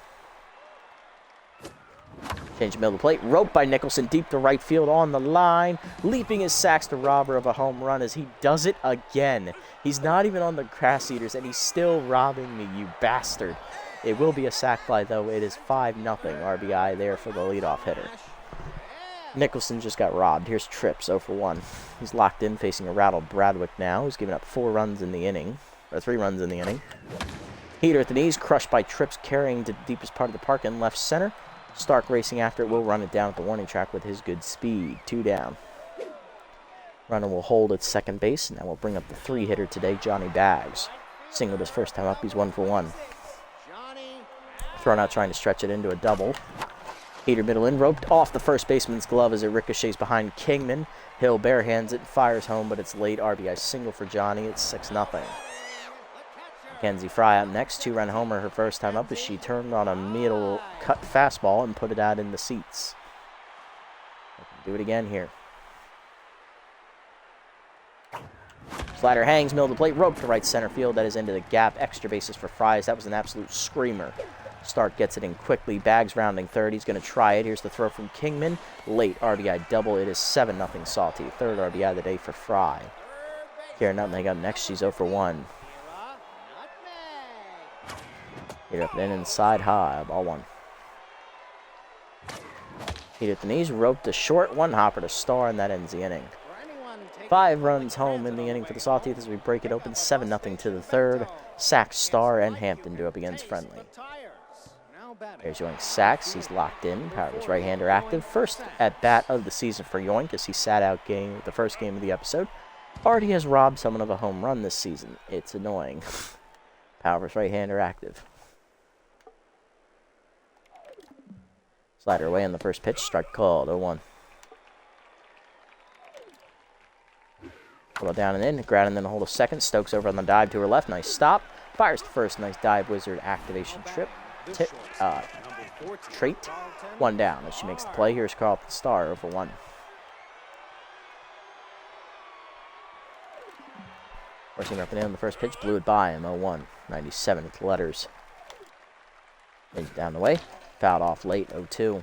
Change middle of the plate. Roped by Nicholson deep to right field on the line. Leaping his sacks to robber of a home run as he does it again. He's not even on the grass eaters and he's still robbing me, you bastard. It will be a sac fly though. It is 5-0 RBI there for the leadoff hitter. Nicholson just got robbed. Here's Trips, 0 for 1. He's locked in, facing a rattled Bradwick now, who's given up 4 runs in the inning. Or 3 runs in the inning. Heater at the knees, crushed by Trips, carrying to the deepest part of the park in left center. Stark racing after it, will run it down at the warning track with his good speed. 2 down. Runner will hold at second base, and that will bring up the 3-hitter today, Johnny Baggs. Singled his first time up, he's 1 for 1. Thrown out trying to stretch it into a double. Heater middle in, roped off the first baseman's glove as it ricochets behind Kingman. Hill barehands it, fires home, but it's late. RBI single for Johnny. It's 6-0. Mackenzie Fry up next. 2-run homer her first time up as she turned on a middle cut fastball and put it out in the seats. Do it again here. Slider hangs, middle of the plate, roped to right center field. That is into the gap. Extra bases for Fries. That was an absolute screamer. Stark gets it in quickly. Baggs rounding third. He's going to try it. Here's the throw from Kingman. Late RBI double. It is 7-0 Sawteeth. Third RBI of the day for Fry. Karen Nutmeg up next. She's 0 for 1. Hit up and in inside high. Ball 1. Hit at the knees. Roped a short one hopper to Star, and that ends the inning. 5 runs home in the inning for the Sawteeth as we break it open. 7-0 to the third. Sachs, Star, and Hampton do up against Friendly. There's Yoink's Sachs. He's locked in. Powers right-hander active. First at bat of the season for Yoink as he sat out the first game of the episode. Already has robbed someone of a home run this season. It's annoying. Powers right-hander active. Slider away on the first pitch. Strike called. 0-1. Well down and in. Ground and then a hold of second. Stokes over on the dive to her left. Nice stop. Fires to first. Nice dive wizard activation trait. 1 down as she makes the play. Here's Carlton Star over 1. Forcing up and in on the first pitch. Blew it by him. 0-1. 97 with the letters. He's down the way. Fouled off late. 0-2.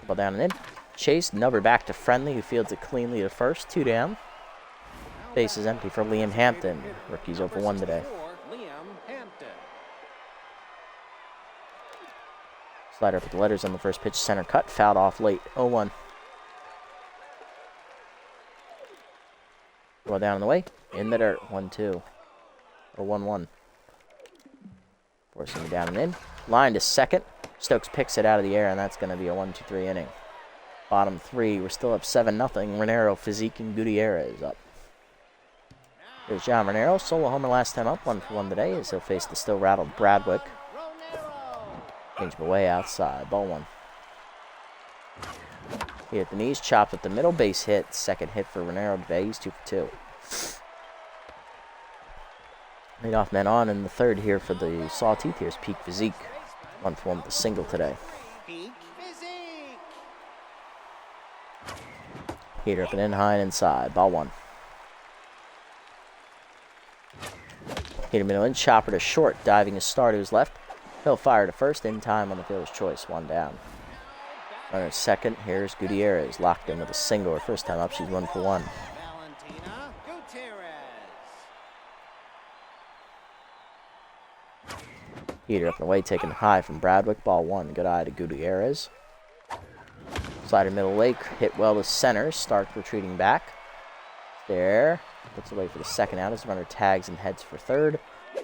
Ball down and in. Chase, nubber back to Friendly, who fields it cleanly to first. 2 down. Base is empty for Liam Hampton. Rookie's 0 for 1 today. Slider up with the letters on the first pitch. Center cut. Fouled off late. 0-1. Ball down on the way. In the dirt. 1-2. Or 1-1. Forcing it down and in. Line to second. Stokes picks it out of the air, and that's going to be a 1-2-3 inning. Bottom 3. We're still up 7-0. Renero, Physique, and Gutierrez up. There's John Renero. Solo homer last time up. 1 for 1 today as he'll face the still rattled Bradwick. Change him away outside. Ball 1. He hit the knees. Chopped at the middle. Base hit. Second hit for Renero today. He's 2 for 2. Leadoff man on in the third here for the Sawteeth. Here's Peak Physique. 1 for 1 with a single today. Heater up and in high and inside. Ball 1. Heater middle in. Chopper to short. Diving his Star to his left. He'll fire to first. In time on the fielder's choice. 1 down. Runner at second. Here's Gutierrez. Locked in with a single. Her first time up. She's 1 for 1. Heater up and away. Taken high from Bradwick. Ball 1. Good eye to Gutierrez. Slider middle lake, hit well to center. Stark retreating back. There. Puts away for the second out as the runner tags and heads for third.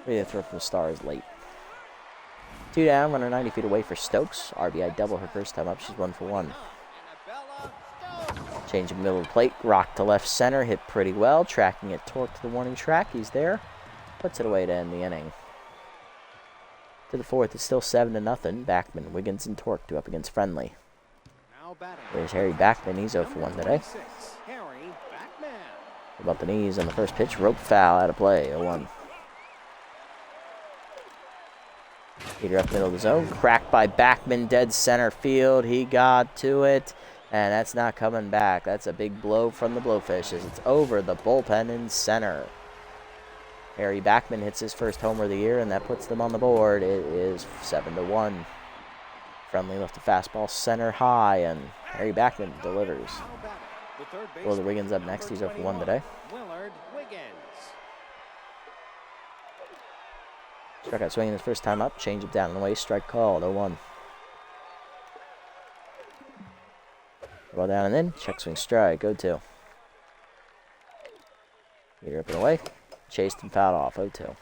The throw from the Star is late. 2 down, runner 90 feet away for Stokes. RBI double her first time up. She's 1 for 1. Change of middle of the plate. Rock to left center. Hit pretty well. Tracking it. Torque to the warning track. He's there. Puts it away to end the inning. To the fourth, it's still 7-0. Backman, Wiggins, and Torque do up against Friendly. There's Harry Backman. He's 0 for 1 today. About the knees on the first pitch. Rope foul out of play. 0-1. Heater up middle of the zone. Cracked by Backman. Dead center field. He got to it. And that's not coming back. That's a big blow from the Blowfish as it's over the bullpen in center. Harry Backman hits his first homer of the year, and that puts them on the board. It is 7-1. Friendly left a fastball center high, and Harry Backman delivers. Will Wiggins up next. He's 0 for 1 today. Struck out swinging his first time up. Change it down and away. Strike called. 0-1. Ball down and in. Check swing strike. 0-2. Heater up and away. Chased and fouled off. 0-2.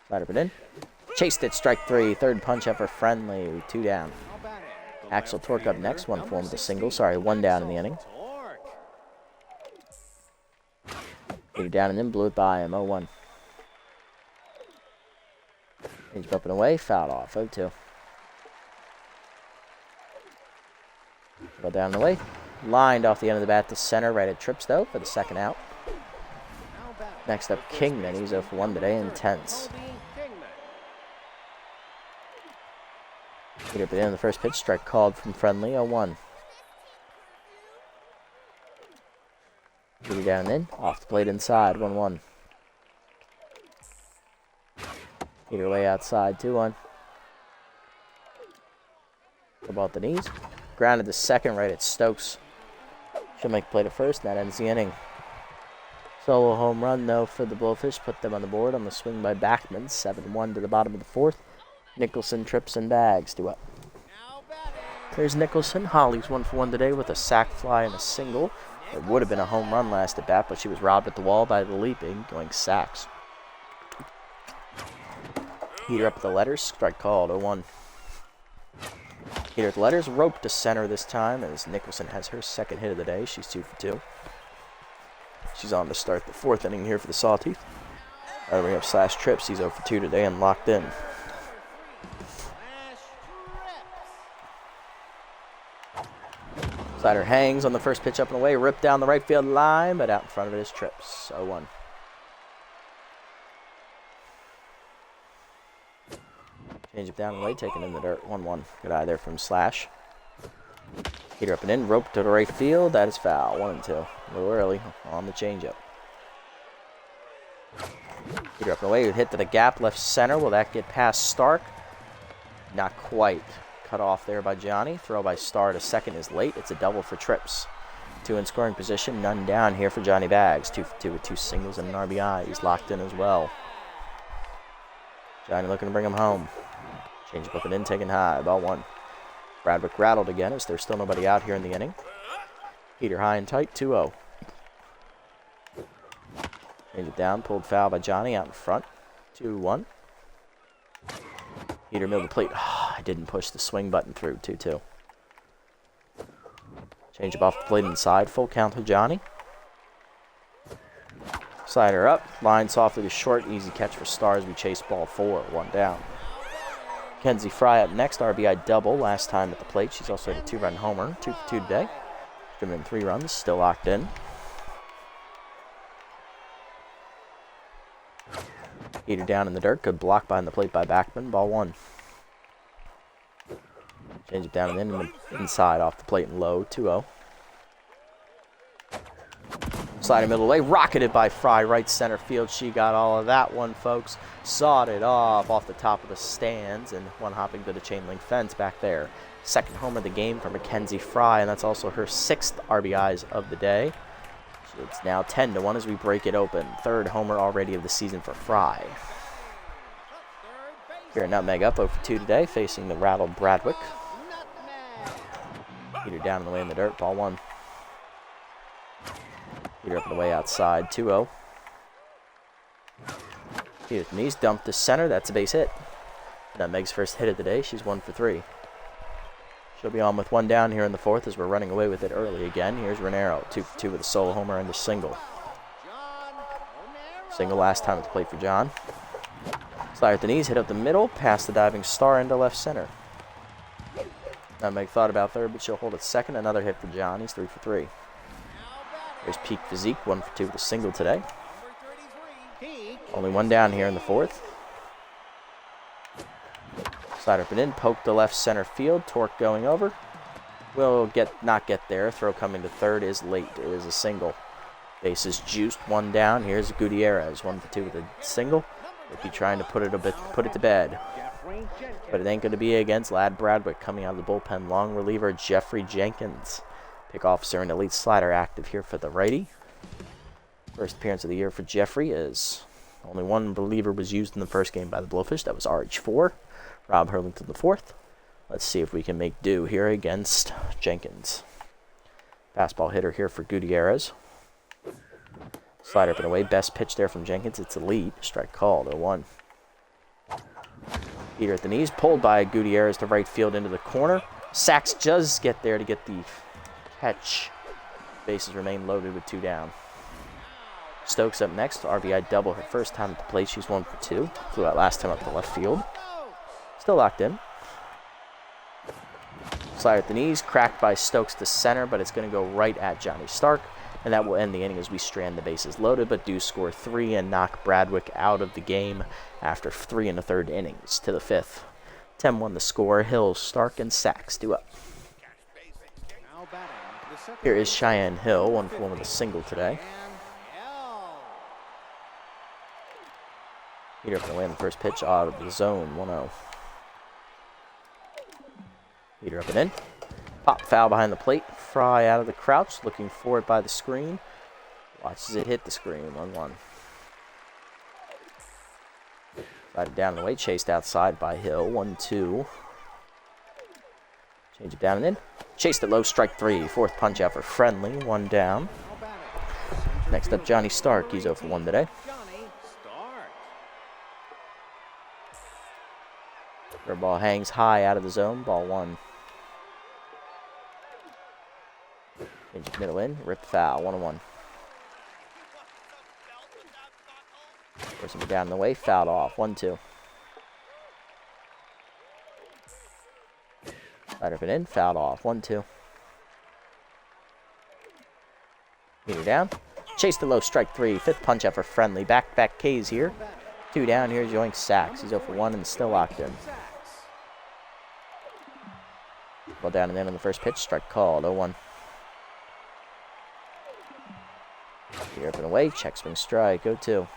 Slide up and in. Chased it. Strike 3. Third punch effort friendly. 2 down. Axel Torque up next. 1 for him with a single. Sorry, 1 down in the inning. Heater down and in. Blew it by him. 0-1. Change up and away. Fouled off. 0-2. Ball down and away. Lined off the end of the bat to center. Right at trips, though, for the second out. Next up, Kingman. He's 0 for 1 today. Intense. Heater up at the end of the first pitch. Strike called from friendly. 0-1. Heater down and in. Off the plate inside. 1-1. Heater way outside. 2-1. Ball at the knees. Grounded to second. Right at Stokes. She'll make play to first, and that ends the inning. Solo home run, though, for the Blowfish. Put them on the board on the swing by Backman. 7-1 to the bottom of the 4th. Nicholson, Trips, and Bags 2 up. There's Nicholson. Holly's 1 for 1 today with a sac fly and a single. It would have been a home run last at bat, but she was robbed at the wall by the leaping, going sacks. Heater up at the letters. Strike called. 0-1. Heater at the letters. Rope to center this time as Nicholson has her second hit of the day. She's 2 for 2. She's on to start the 4th inning here for the Sawteeth. We have Slash Trips. He's 0 for 2 today and locked in. Slider hangs on the first pitch up and away. Ripped down the right field line, but out in front of it is Trips. 0-1. Change it down and away, taken in the dirt. 1-1. Good eye there from Slash. Heater up and in, rope to the right field. That is foul. 1-2. A little early on the changeup. Heater up and away. Hit to the gap, left center. Will that get past Stark? Not quite. Cut off there by Johnny. Throw by Starr to second is late. It's a double for Trips. 2 in scoring position. None down here for Johnny Bags. 2 for 2 with 2 singles and an RBI. He's locked in as well. Johnny looking to bring him home. Change up and in, taken high. Ball 1. Bradwick rattled again as there's still nobody out here in the inning. Heater high and tight, 2-0. Change it down, pulled foul by Johnny out in front. 2-1. Heater middle of the plate. I didn't push the swing button through. 2-2. Change up off the plate inside. Full count to Johnny. Slider up. Line softly to short. Easy catch for Stars. We chase ball 4. 1 down. Kenzie Fry up next. RBI double. Last time at the plate. She's also had a 2-run homer. 2 for 2 today. Driven in 3 runs. Still locked in. Heater down in the dirt. Good block behind the plate by Backman. Ball 1. Change it down and in inside off the plate and low. 2-0. Sliding middle away. Rocketed by Fry. Right center field. She got all of that one, folks. Sawed it off the top of the stands and one hopping to the chain link fence back there. Second homer of the game for Mackenzie Fry, and that's also her 6th RBIs of the day. So it's now 10-1 as we break it open. 3rd homer already of the season for Fry. Here at Nutmeg up 0 for 2 today, facing the rattled Bradwick. Heater down in the way in the dirt. Ball 1. Heater up and away outside. 2-0. Heater at the knees. Dumped to center. That's a base hit. Nutmeg's first hit of the day. She's 1 for 3. She'll be on with 1 down here in the 4th as we're running away with it early again. Here's Renero. 2 for 2 with a solo homer and a single. Single last time at the plate for John. Slider at the knees. Hit up the middle. Past the diving Star into left center. Nutmeg thought about 3rd, but she'll hold it 2nd. Another hit for John. He's 3 for 3. There's Peak Physique, 1 for 2 with a single today. Only 1 down here in the 4th. Slider up and in, poke to left center field. Torque going over. Will not get there. Throw coming to 3rd is late. It is a single. Base is juiced. 1 down. Here's Gutierrez, 1 for 2 with a single. We'll be trying to put it to bed. But it ain't going to be against Lad Bradwick coming out of the bullpen. Long reliever Jeffrey Jenkins. Pick officer and elite slider active here for the righty. First appearance of the year for Jeffrey is only 1 reliever was used in the first game by the Blowfish. That was RH4. Rob Hurlington the 4th. Let's see if we can make do here against Jenkins. Fastball hitter here for Gutierrez. Slider up and away. Best pitch there from Jenkins. It's elite. Strike called. 0-1. Heater at the knees. Pulled by Gutierrez to right field into the corner. Sachs does get there to get the catch. Bases remain loaded with 2 down. Stokes up next. RBI double. Her first time at the plate. She's 1 for 2. Flew out last time up the left field. Still locked in. Slider at the knees. Cracked by Stokes to center, but it's going to go right at Johnny Stark. And that will end the inning as we strand the bases loaded, but do score 3 and knock Bradwick out of the game after 3 1/3 innings to the 5th. 10-1 the score. Hill, Stark, and Sachs due up. Here is Cheyenne Hill, 1 for 1 with a single today. Heater up and away on the first pitch, out of the zone, 1-0. Heater up and in. Pop foul behind the plate. Fry out of the crouch, looking for it by the screen. Watches it hit the screen, 1-1. Slided down and away, chased outside by Hill, 1-2. Change it down and in. Chased it low, strike 3. 4th punch out for Friendly, 1 down. Next up, Johnny Stark. He's 0 for 1 today. Ball hangs high out of the zone, ball 1. Change it middle in, rip foul, 1-1. Person down the way, fouled off, 1-2. Slider up and in, fouled off, 1-2. Meter down, chase the low, strike 3. 5th punch out for Friendly. Back K's here. 2 down here, joining Sachs. He's 0 for 1 and still locked in. Ball down and in on the first pitch, strike called, 0-1. Here up and away, check swing strike, 0-2.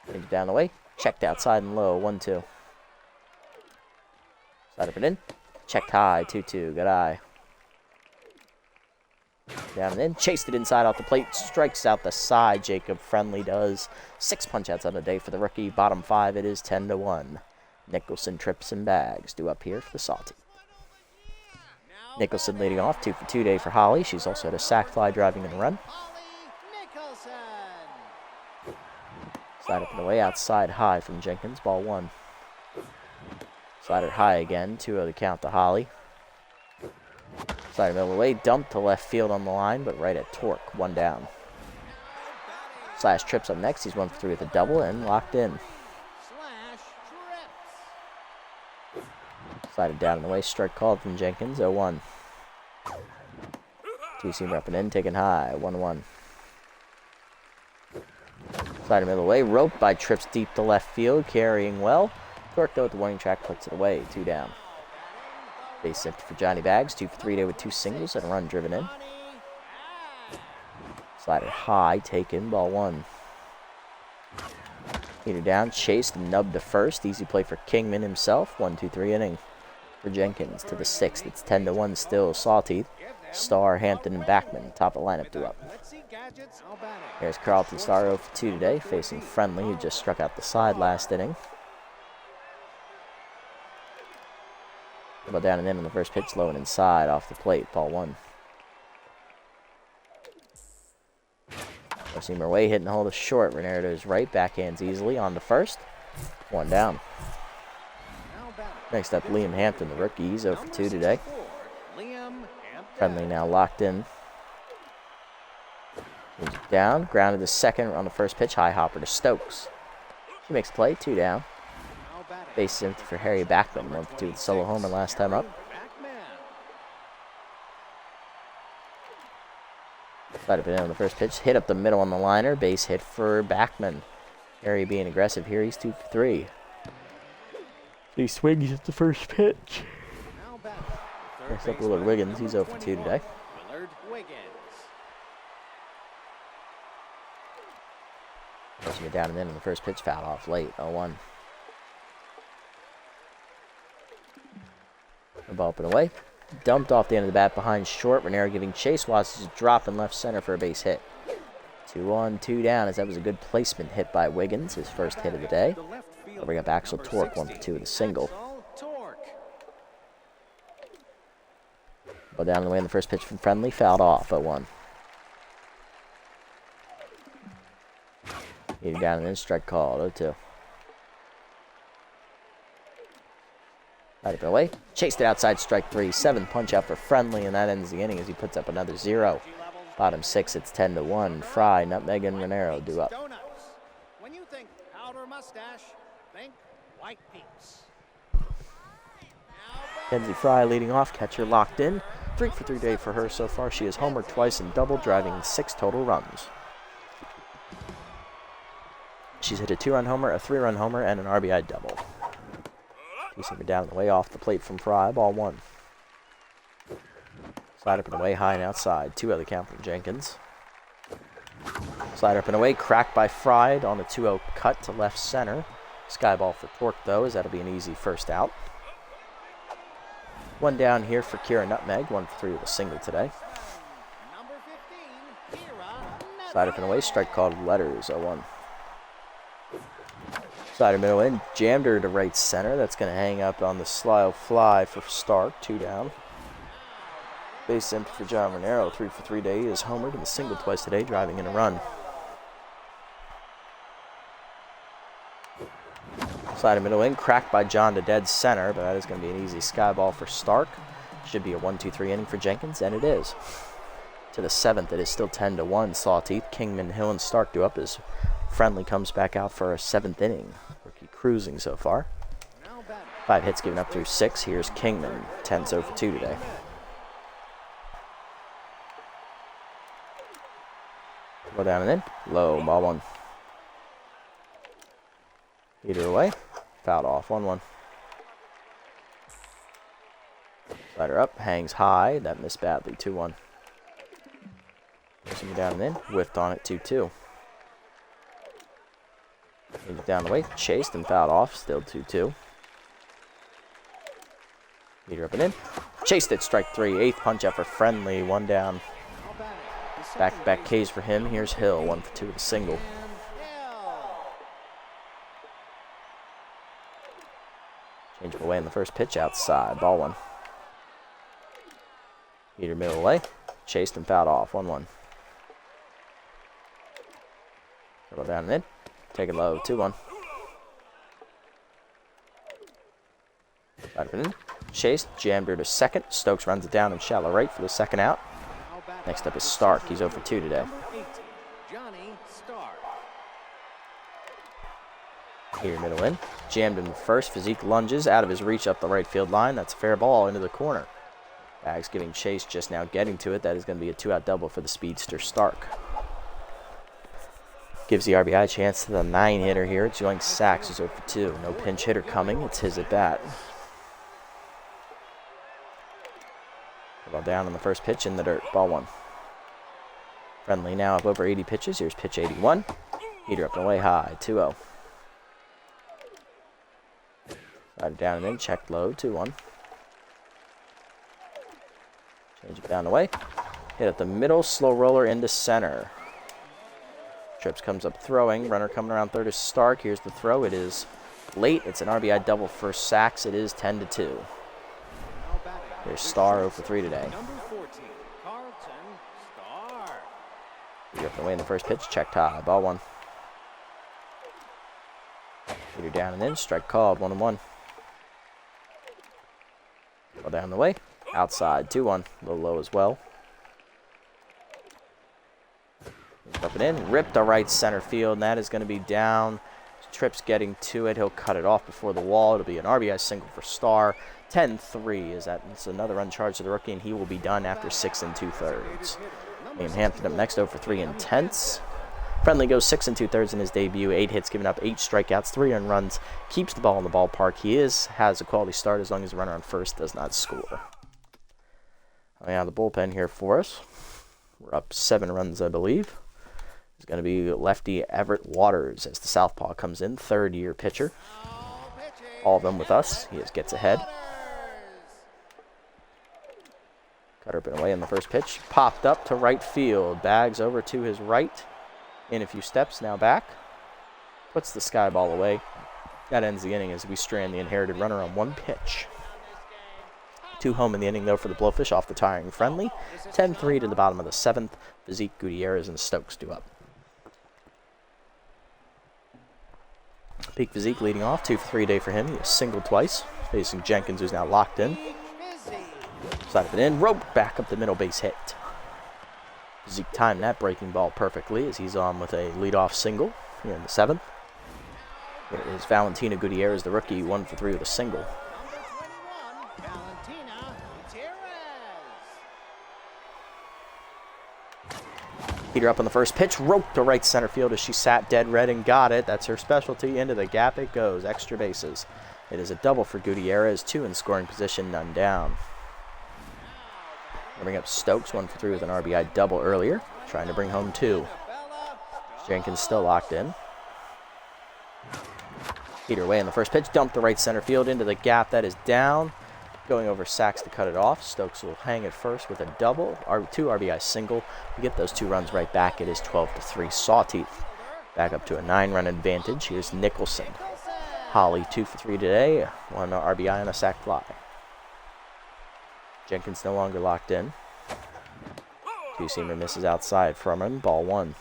Change it down the way, checked outside and low, 1-2. Slide up and in, checked high, 2-2, good eye. Down and in, chased it inside off the plate, strikes out the side, Jacob Friendly does. 6 punch outs on the day for the rookie, bottom 5, it is 10-1. Nicholson trips and bags, due up here for the Sawteeth. Nicholson leading off, 2 for 2 day for Holly. She's also had a sac fly driving in a run. Slide up and away, outside high from Jenkins, ball 1. Slider high again, 2-0 the count to Holly. Slider middle away, dumped to left field on the line, but right at Torque, 1 down. Slash trips up next, he's 1 for 3 with a double and locked in. Slided down and away, strike called from Jenkins, 0-1. 2-seamer up and in, taken high, 1-1. Slider middle away, roped by trips deep to left field, carrying well. Torque though at the warning track puts it away, 2 down. Base empty for Johnny Bags, 2 for 3 day with 2 singles and a run driven in. Slider high, taken, ball 1. Heater down, chased and nubbed to first. Easy play for Kingman himself. 1-2-3 inning for Jenkins to the 6th. It's 10-1 still. Sawteeth, Starr, Hampton, and Backman. Top of the lineup due up. Here's Carlton Starr 0 for 2 today, facing Friendly, who just struck out the side last inning. Ball down and in on the first pitch, low and inside off the plate. Ball 1. Seamer away, hitting the hole to short. Renardo's right, backhands easily on to first. 1 down. Next up, Liam Hampton, the rookie. He's 0 for 2 today. Friendly now locked in. Down, grounded to second on the first pitch. High hopper to Stokes. He makes play, 2 down. Base empty for Harry Backman, 1 for 2 with solo homer last time up. Slide up and in on the first pitch. Hit up the middle on the liner. Base hit for Backman. Harry being aggressive here. He's 2 for 3. He swings at the first pitch. Next up, Willard Wiggins. He's 0 for 2 today. Pushing it down and in on the first pitch. Foul off late. 0-1. The ball up and away. Dumped off the end of the bat behind short. Renero giving chase. Watches it drop in left center for a base hit. 2 on, 2 down, as that was a good placement hit by Wiggins, his first hit of the day. I'll bring up Axel Torque, 1 for 2 with a single. Well, down the way in the first pitch from Friendly, fouled off, 0-1. Heater down and in, strike called, 0-2. Right up and away, chased it outside, strike 3. 7th punch out for Friendly, and that ends the inning as he puts up another 0. Bottom 6, it's 10-1. Fry, Nutmeg, and Renero do up. When you think powder mustache, think White Peaks. Kenzie Fry leading off, catcher locked in. 3 for 3 day for her so far. She has homered twice and double, driving 6 total runs. She's hit a 2-run homer, a 3-run homer, and an RBI double. Piecing her down the way off the plate from Fry, ball 1. Slide up and away, high and outside. 2 other count from Jenkins. Slide up and away, cracked by Fry on a 2-0 cut to left center. Sky ball for Torque, though, as that'll be an easy first out. 1 down here for Kira Nutmeg, 1 for 3 with a single today. Slide up and away, strike called letters, 0-1. Slider middle in, jammed her to right center. That's going to hang up on the slide fly for Stark, 2 down. Base empty for John Renero, 3 for 3 day. He is homered and a single twice today, driving in a run. Slider middle in, cracked by John to dead center, but that is going to be an easy sky ball for Stark. Should be a 1-2-3 inning for Jenkins, and it is. To the 7th, it is still 10-1. Sawteeth, Kingman, Hill, and Stark do up as Friendly comes back out for a 7th inning. Rookie cruising so far. 5 hits given up through 6. Here's Kingman, 10-0 for 2 today. Go down and in, low, ball 1. Heater away, fouled off, 1-1. Slider up, hangs high, that missed badly, 2-1. Pushing it down and in, whiffed on it, 2-2. Heater down the way, chased and fouled off, still 2-2. Heater up and in, chased it, strike 3, 8th punch out for Friendly, 1 down. Back-to-back Ks for him, here's Hill, 1 for 2 with a single. Change away in the first pitch outside, ball 1. Heater middle away, chased and fouled off, 1-1. Go down and in, take it low, 2-1. Right up and in, chased, jammed her to second. Stokes runs it down in shallow right for the second out. Next up is Stark, he's 0 for 2 today. Here, middle in. Jammed in first. Physique lunges out of his reach up the right field line. That's a fair ball into the corner. Bags giving chase, just now getting to it. That is going to be a 2-out double for the speedster Stark. Gives the RBI chance to the 9-hitter here. Joint Sachs is 0 for 2. No pinch hitter coming. It's his at bat. Ball down on the first pitch in the dirt. Ball 1. Friendly now up over 80 pitches. Here's pitch 81. Heater up and away high. 2-0. Slide it down and in, checked low, 2-1. Change it down the way. Hit at the middle, slow roller into center. Trips comes up throwing. Runner coming around third is Stark. Here's the throw. It is late. It's an RBI double for Sachs. It is 10-2. Here's Starr 0 for 3 today. Heater up and away in the first pitch, checked high, ball 1. Heater down and in, strike called, 1-1. Ball down the way, outside, 2-1, a little low as well. Up and in, ripped to right center field, and that is going to be down. Tripp's getting to it. He'll cut it off before the wall. It'll be an RBI single for Starr. 10-3 is that. It's another run charge to the rookie, and he will be done after 6 2/3. Liam Hampton up next, 0 for 3 intense. Friendly goes 6 2/3 in his debut. 8 hits, giving up 8 strikeouts, 3 earned runs. Keeps the ball in the ballpark. He has a quality start as long as the runner on first does not score. Now the bullpen here for us. We're up 7 runs, I believe. It's going to be lefty Everett Waters as the southpaw comes in, 3rd-year pitcher. All of them with us. He gets ahead. Cutter up and away in the first pitch. Popped up to right field. Bags over to his right. In a few steps, now back. Puts the sky ball away. That ends the inning as we strand the inherited runner on one pitch. 2 home in the inning, though, for the Blowfish off the tiring friendly. 10-3 to the bottom of the 7th. Physique, Gutierrez, and Stokes due up. Peak Physique leading off, 2 for 3 day for him. He has singled twice, facing Jenkins, who's now locked in. Side of it in, rope back up the middle, base hit. Physique timed that breaking ball perfectly as he's on with a leadoff single here in the 7th. It is Valentina Gutierrez, the rookie, 1 for 3 with a single. Heater up on the first pitch, roped to right center field as she sat dead red and got it. That's her specialty. Into the gap it goes. Extra bases. It is a double for Gutierrez. 2 in scoring position, none down. Bring up Stokes, 1 for 3 with an RBI double earlier. Trying to bring home 2. Jenkins still locked in. Heater away on the first pitch. Dumped to right center field into the gap. That is down. Going over Sachs to cut it off. Stokes will hang it first with a double, 2 RBI single. We get those 2 runs right back. It is 12-3 Sawteeth. Back up to a 9-run advantage. Here's Nicholson. Holly 2 for 3 today. 1 RBI and a sac fly. Jenkins no longer locked in. 2-seamer misses outside from him. Ball 1.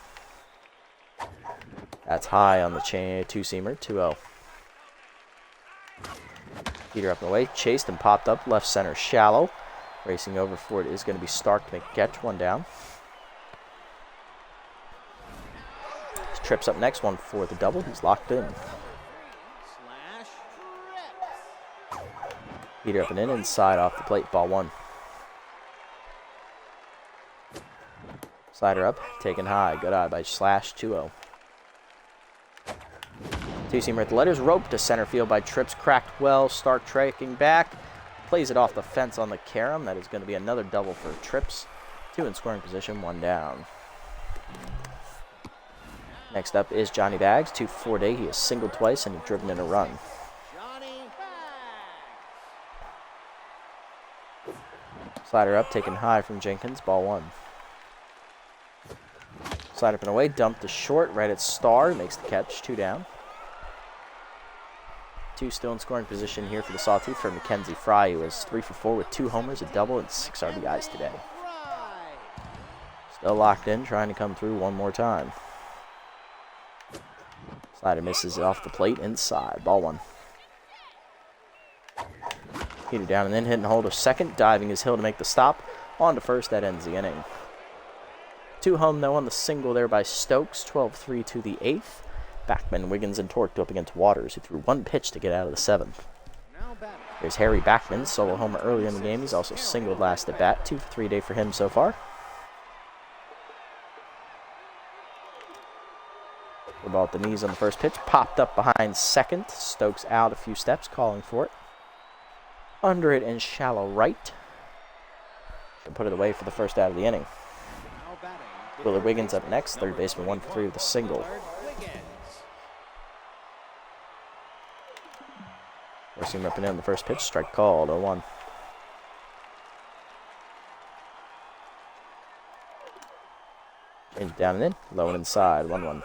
That's high on the chain. 2-seamer. 2-0. Heater up and away, chased and popped up, left center shallow. Racing over for it is going to be Stark to make a catch, 1 down. Trips up next, 1 for the double, he's locked in. Heater up and in, inside off the plate, ball 1. Slider up, taken high, good eye by Slash, 2-0. 2-seamer at the letters, roped to center field by Trips, cracked well, Stark tracking back, plays it off the fence on the carom. That is going to be another double for Trips. 2 in scoring position, 1 down. Next up is Johnny Bags, 2 for 4 day. He has singled twice and he's driven in a run. Slider up, taken high from Jenkins, ball 1. Slide up and away, dumped to short, right at Star, makes the catch, 2 down. 2 still in scoring position here for the Sawteeth for Mackenzie Fry, who was 3 for 4 with 2 homers, a double, and 6 RBIs today. Still locked in, trying to come through one more time. Slider misses it off the plate, inside, ball 1. Heater down and then hit and hold of second, diving his hill to make the stop. On to first, that ends the inning. 2 home, though, on the single there by Stokes, 12-3 to the 8th. Backman, Wiggins, and Torque up against Waters, who threw 1 pitch to get out of the 7th. There's Harry Backman, solo homer early in the game. He's also singled last at bat. 2 for 3 day for him so far. The ball at the knees on the first pitch. Popped up behind second. Stokes out a few steps, calling for it. Under it and shallow right. Should put it away for the first out of the inning. Willard Wiggins up next. Third baseman, 1 for 3 with a single. Forcing him up and in the first pitch. Strike called, 0-1. Change down and in. Low and inside, 1-1.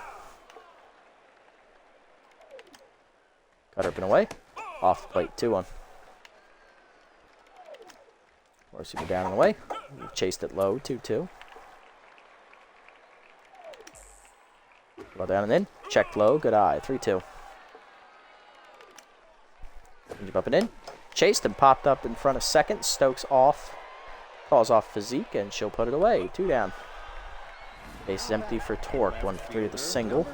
Cut up and away. Off the plate, 2-1. Forcing him down and away. Chased it low, 2-2. Well down and in. Checked low, good eye, 3-2. Up and in. Chased and popped up in front of second. Stokes off. Calls off Physique, and she'll put it away. 2 down. Base is empty for Torque. 1 for 3 with a single.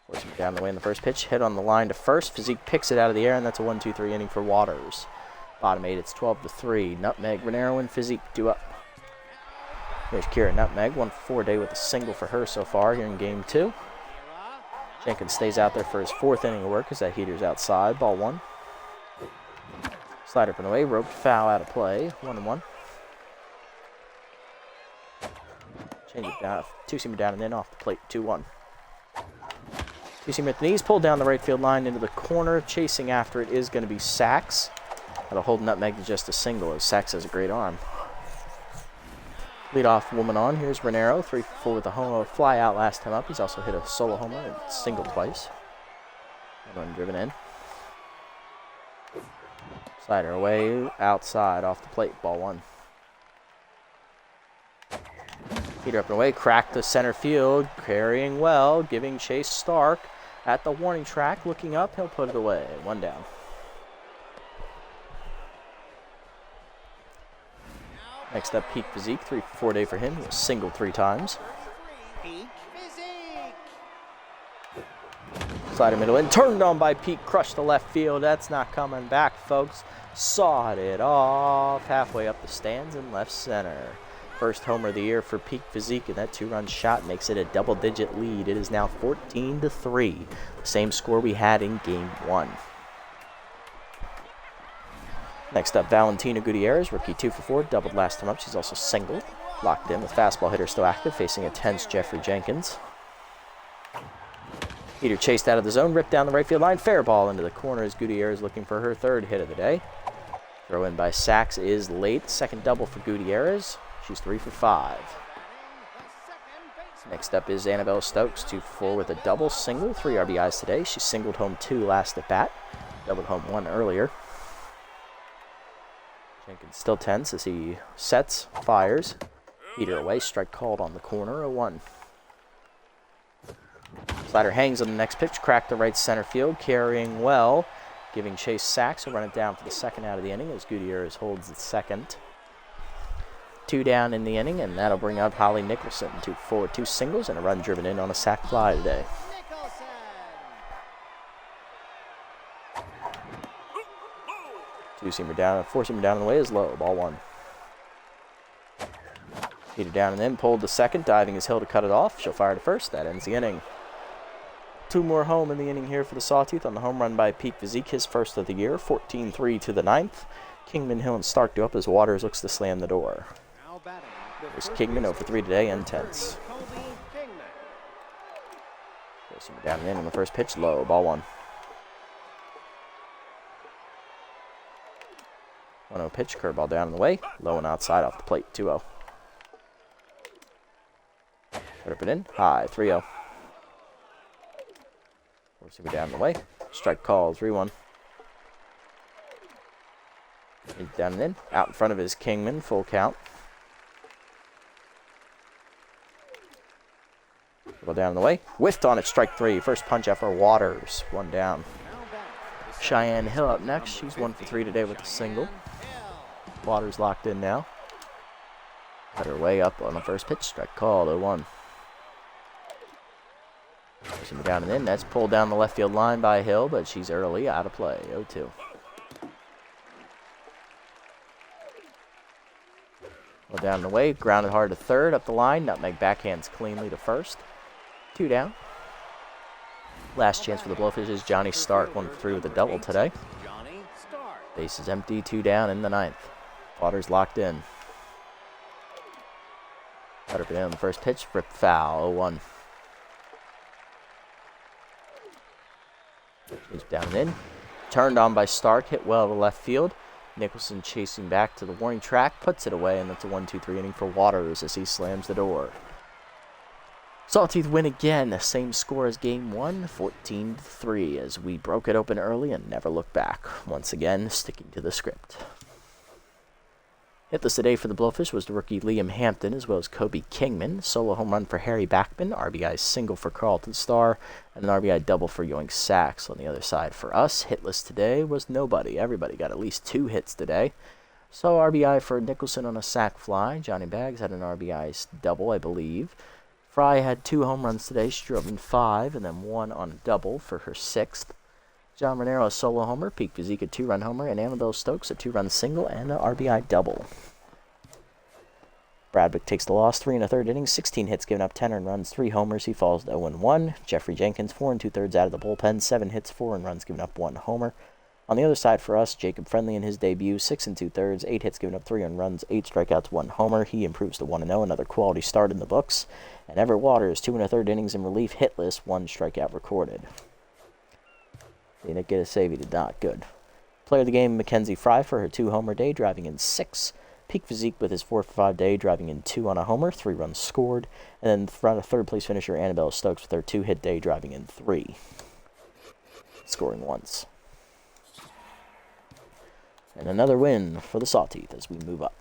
Forcing him down the way in the first pitch. Hit on the line to first. Physique picks it out of the air, and that's a 1-2-3 inning for Waters. Bottom 8, it's 12-3. Nutmeg, Renero, and Physique due up. Here's Kira Nutmeg. 1 for 4 day with a single for her so far here in game 2. Jenkins stays out there for his 4th inning of work as that heater's outside. Ball 1. Slide up and away. Roped foul out of play. 1-1. Change it down. 2-seamer down and in off the plate. 2-1. 2-seamer at the knees. Pulled down the right field line into the corner. Chasing after it is going to be Sachs. That'll hold Nutmeg to just a single as Sachs has a great arm. Leadoff woman on. Here's Renero, 3 for 4 with a home fly out last time up. He's also hit a solo homer and single twice. One driven in. Slider away outside off the plate. Ball 1. Heater up and away. Cracked to center field. Carrying well. Giving Chase Stark at the warning track. Looking up. He'll put it away. 1 down. Next up, Peak Physique, 3 for 4 day for him. He was singled 3 times. Peak Physique. Slider middle in, turned on by Peak, crushed the left field. That's not coming back, folks. Sawed it off halfway up the stands in left center. First homer of the year for Peak Physique, and that 2-run shot makes it a double-digit lead. It is now 14-3, the same score we had in Game 1. Next up, Valentina Gutierrez, rookie 2 for 4, doubled last time up. She's also singled. Locked in with fastball hitter still active, facing a tense Jeffrey Jenkins. Heater chased out of the zone, ripped down the right field line. Fair ball into the corner as Gutierrez looking for her 3rd hit of the day. Throw in by Sachs is late. Second double for Gutierrez. She's 3 for 5. Next up is Annabelle Stokes, 2 for 4 with a double single, 3 RBIs today. She singled home 2 last at bat, doubled home 1 earlier. Jenkins still tense as he sets, fires. Heater away, strike called on the corner, 0-1. Slider hangs on the next pitch, cracked to right center field, carrying well, giving Chase Sachs a run it down for the 2nd out of the inning as Gutierrez holds the 2nd. 2 down in the inning, and that'll bring up Holly Nicholson, 2 for 4 with 2 singles and a run driven in on a sac fly today. Nicholson. Two-seamer down, 4-seamer down and away is low, ball 1. Heater down and in, pulled to second, diving his hill to cut it off. She'll fire to first, that ends the inning. 2 more home in the inning here for the Sawteeth on the home run by Peak Physique, his 1st of the year, 14-3 to the 9th. Kingman, Hill, and Stark do up as Waters looks to slam the door. There's Kingman, 0 for 3 today, intense. Two-seamer down and in on the first pitch, low, ball 1. 1-0 pitch, curveball down and away, low and outside off the plate, 2-0. Put it in, high, 3-0. 4-seamer down and away, strike call, 3-1. Down and in, out in front of his Kingman, full count. Go down and away, whiffed on it, strike 3. First punch out for Waters, 1 down. Cheyenne Hill up next, she's 1 for 3 today with a single. Waters locked in now. Cut her way up on the first pitch. Strike called, 0-1. Down and in. That's pulled down the left field line by Hill, but she's early, out of play, 0-2. Well, down and away. Grounded hard to third. Up the line. Nutmeg backhands cleanly to first. 2 down. Last chance for the Blowfish is Johnny Stark, 1 for 3 with a double today. Base is empty, 2 down in the 9th. Waters locked in. Cut up in on the first pitch, ripped foul, 0-1. He's down and in. Turned on by Stark, hit well to left field. Nicholson chasing back to the warning track, puts it away, and that's a 1-2-3 inning for Waters as he slams the door. Sawteeth win again, the same score as Game 1, 14-3, as we broke it open early and never looked back. Once again, sticking to the script. Hitless today for the Blowfish was the rookie Liam Hampton, as well as Kobe Kingman. Solo home run for Harry Backman, RBI single for Carlton Starr, and an RBI double for Yoink Sachs. On the other side for us, hitless today was nobody. Everybody got at least 2 hits today. So RBI for Nicholson on a sac fly. Johnny Baggs had an RBI double, I believe. Fry had 2 home runs today. She drove in 5, and then 1 on a double for her 6th. John Renero a solo homer, Peak Physique a 2-run homer, and Annabelle Stokes a 2-run single and an RBI double. Bradwick takes the loss, 3 1/3 innings, 16 hits given up, 10 earned runs, 3 homers. He falls to 0-1. Jeffrey Jenkins, 4 2/3 out of the bullpen, 7 hits, 4 earned runs given up, 1 homer. On the other side for us, Jacob Friendly in his debut, 6 2/3, 8 hits given up, 3 earned runs, 8 strikeouts, 1 homer. He improves to 1-0, another quality start in the books. And Everett Waters, 2 1/3 innings in relief, hitless, 1 strikeout recorded. Didn't get a save, he did not. Good. Player of the game, Mackenzie Fry for her 2-homer day, driving in 6. Peak Physique with his 4-for-5 day, driving in 2 on a homer, 3 runs scored. And then third-place finisher Annabelle Stokes with her 2-hit day, driving in 3, scoring once. And another win for the Sawteeth as we move up.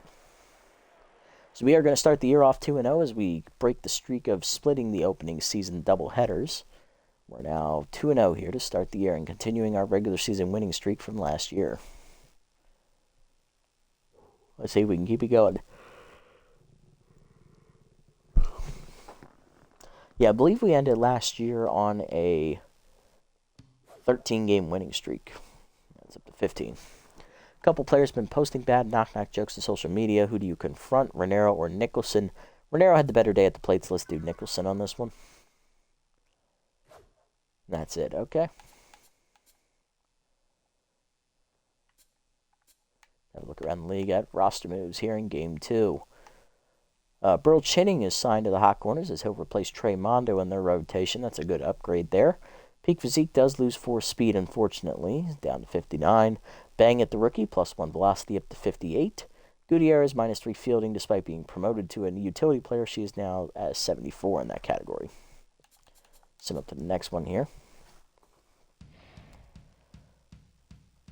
So we are going to start the year off 2-0 as we break the streak of splitting the opening season doubleheaders. We're now 2-0 here to start the year and continuing our regular season winning streak from last year. Let's see if we can keep it going. Yeah, I believe we ended last year on a 13-game winning streak. That's up to 15. A couple players have been posting bad knock-knock jokes to social media. Who do you confront, Renero or Nicholson? Renero had the better day at the plate, so let's do Nicholson on this one. That's it, okay. Have a look around the league at roster moves here in Game 2. Burl Chinning is signed to the Hot Corners as he'll replace Trey Mondo in their rotation. That's a good upgrade there. Peak Physique does lose 4 speed, unfortunately, down to 59. Bang at the rookie, +1 velocity up to 58. Gutierrez, -3 fielding, despite being promoted to a utility player. She is now at 74 in that category. Send up to the next one here.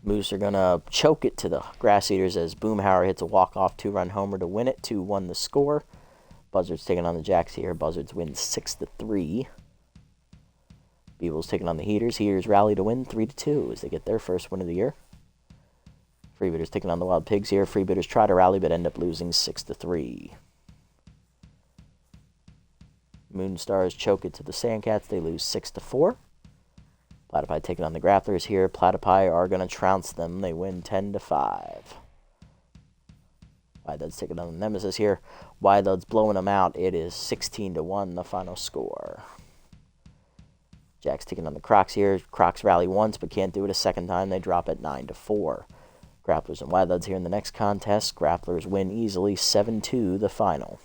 Moose are going to choke it to the Grass Eaters as Boomhauer hits a walk-off 2-run homer to win it. 2-1 the score. Buzzards taking on the Jacks here. Buzzards win 6-3. Beavles taking on the Heaters. Heaters rally to win 3-2 as they get their first win of the year. Freebooters taking on the Wild Pigs here. Freebooters try to rally but end up losing 6-3. Moonstars choke it to the Sandcats. They lose 6-4. Platypi taking on the Grapplers here. Platypi are going to trounce them. They win 10-5. Wildud's taking on the Nemesis here. Wildud's blowing them out. It is 16-1 the final score. Jacks taking on the Crocs here. Crocs rally once but can't do it a second time. They drop it 9-4. Grapplers and Wildud's here in the next contest. Grapplers win easily 7-2 the final.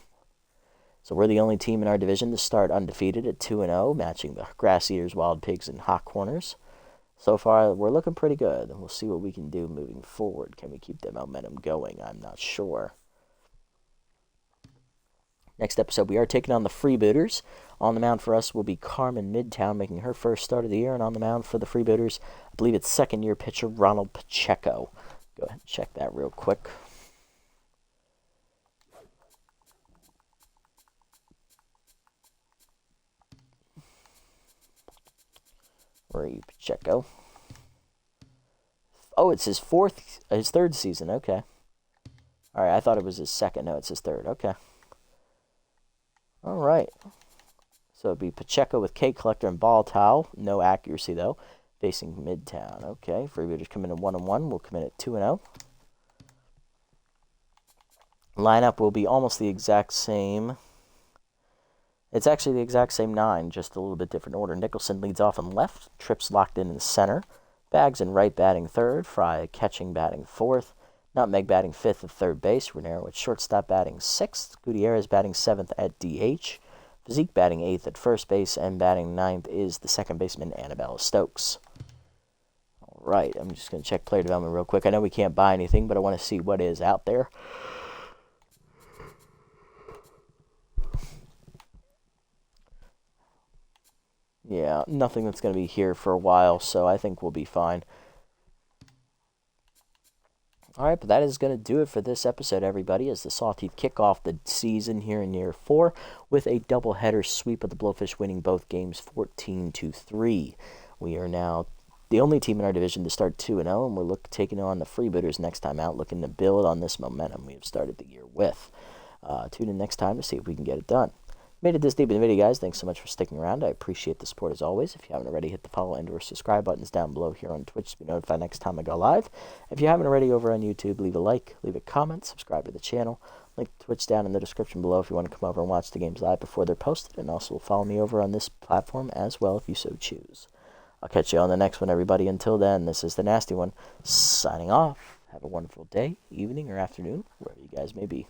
So we're the only team in our division to start undefeated at 2-0, matching the Grass Eaters, Wild Pigs, and Hot Corners. So far, we're looking pretty good, and we'll see what we can do moving forward. Can we keep the momentum going? I'm not sure. Next episode, we are taking on the Freebooters. On the mound for us will be Carmen Midtown, making her first start of the year, and on the mound for the Freebooters, I believe it's second-year pitcher Ronald Pacheco. Go ahead and check that real quick. Where are you, Pacheco? Oh, it's his third season. Okay. All right, I thought it was his second. No, it's his third. Okay. All right. So it'd be Pacheco with K Collector and Ball Towel. No accuracy, though. Facing Midtown. Okay. Freebooters come in at 1-1. We'll come in at 2-0. Lineup will be almost the exact same. It's actually the exact same 9, just a little bit different order. Nicholson leads off in left. Trips locked in center. Bags in right batting third. Fry catching batting fourth. Nutmeg batting fifth at third base. Renero at shortstop batting sixth. Gutierrez batting seventh at DH. Physique batting eighth at first base. And batting ninth is the second baseman, Annabelle Stokes. All right, I'm just going to check player development real quick. I know we can't buy anything, but I want to see what is out there. Yeah, nothing that's going to be here for a while, so I think we'll be fine. All right, but that is going to do it for this episode, everybody, as the Sawteeth kick off the season here in Year 4 with a doubleheader sweep of the Blowfish, winning both games 14-3. We are now the only team in our division to start 2-0, and we're taking on the Freebooters next time out, looking to build on this momentum we have started the year with. Tune in next time to see if we can get it done. Made it this deep in the video, guys. Thanks so much for sticking around. I appreciate the support as always. If you haven't already, hit the follow and or subscribe buttons down below here on Twitch to be notified next time I go live. If you haven't already over on YouTube, leave a like, leave a comment, subscribe to the channel. Link to Twitch down in the description below if you want to come over and watch the games live before they're posted. And also follow me over on this platform as well if you so choose. I'll catch you on the next one, everybody. Until then, this is the Nasty One signing off. Have a wonderful day, evening, or afternoon, wherever you guys may be.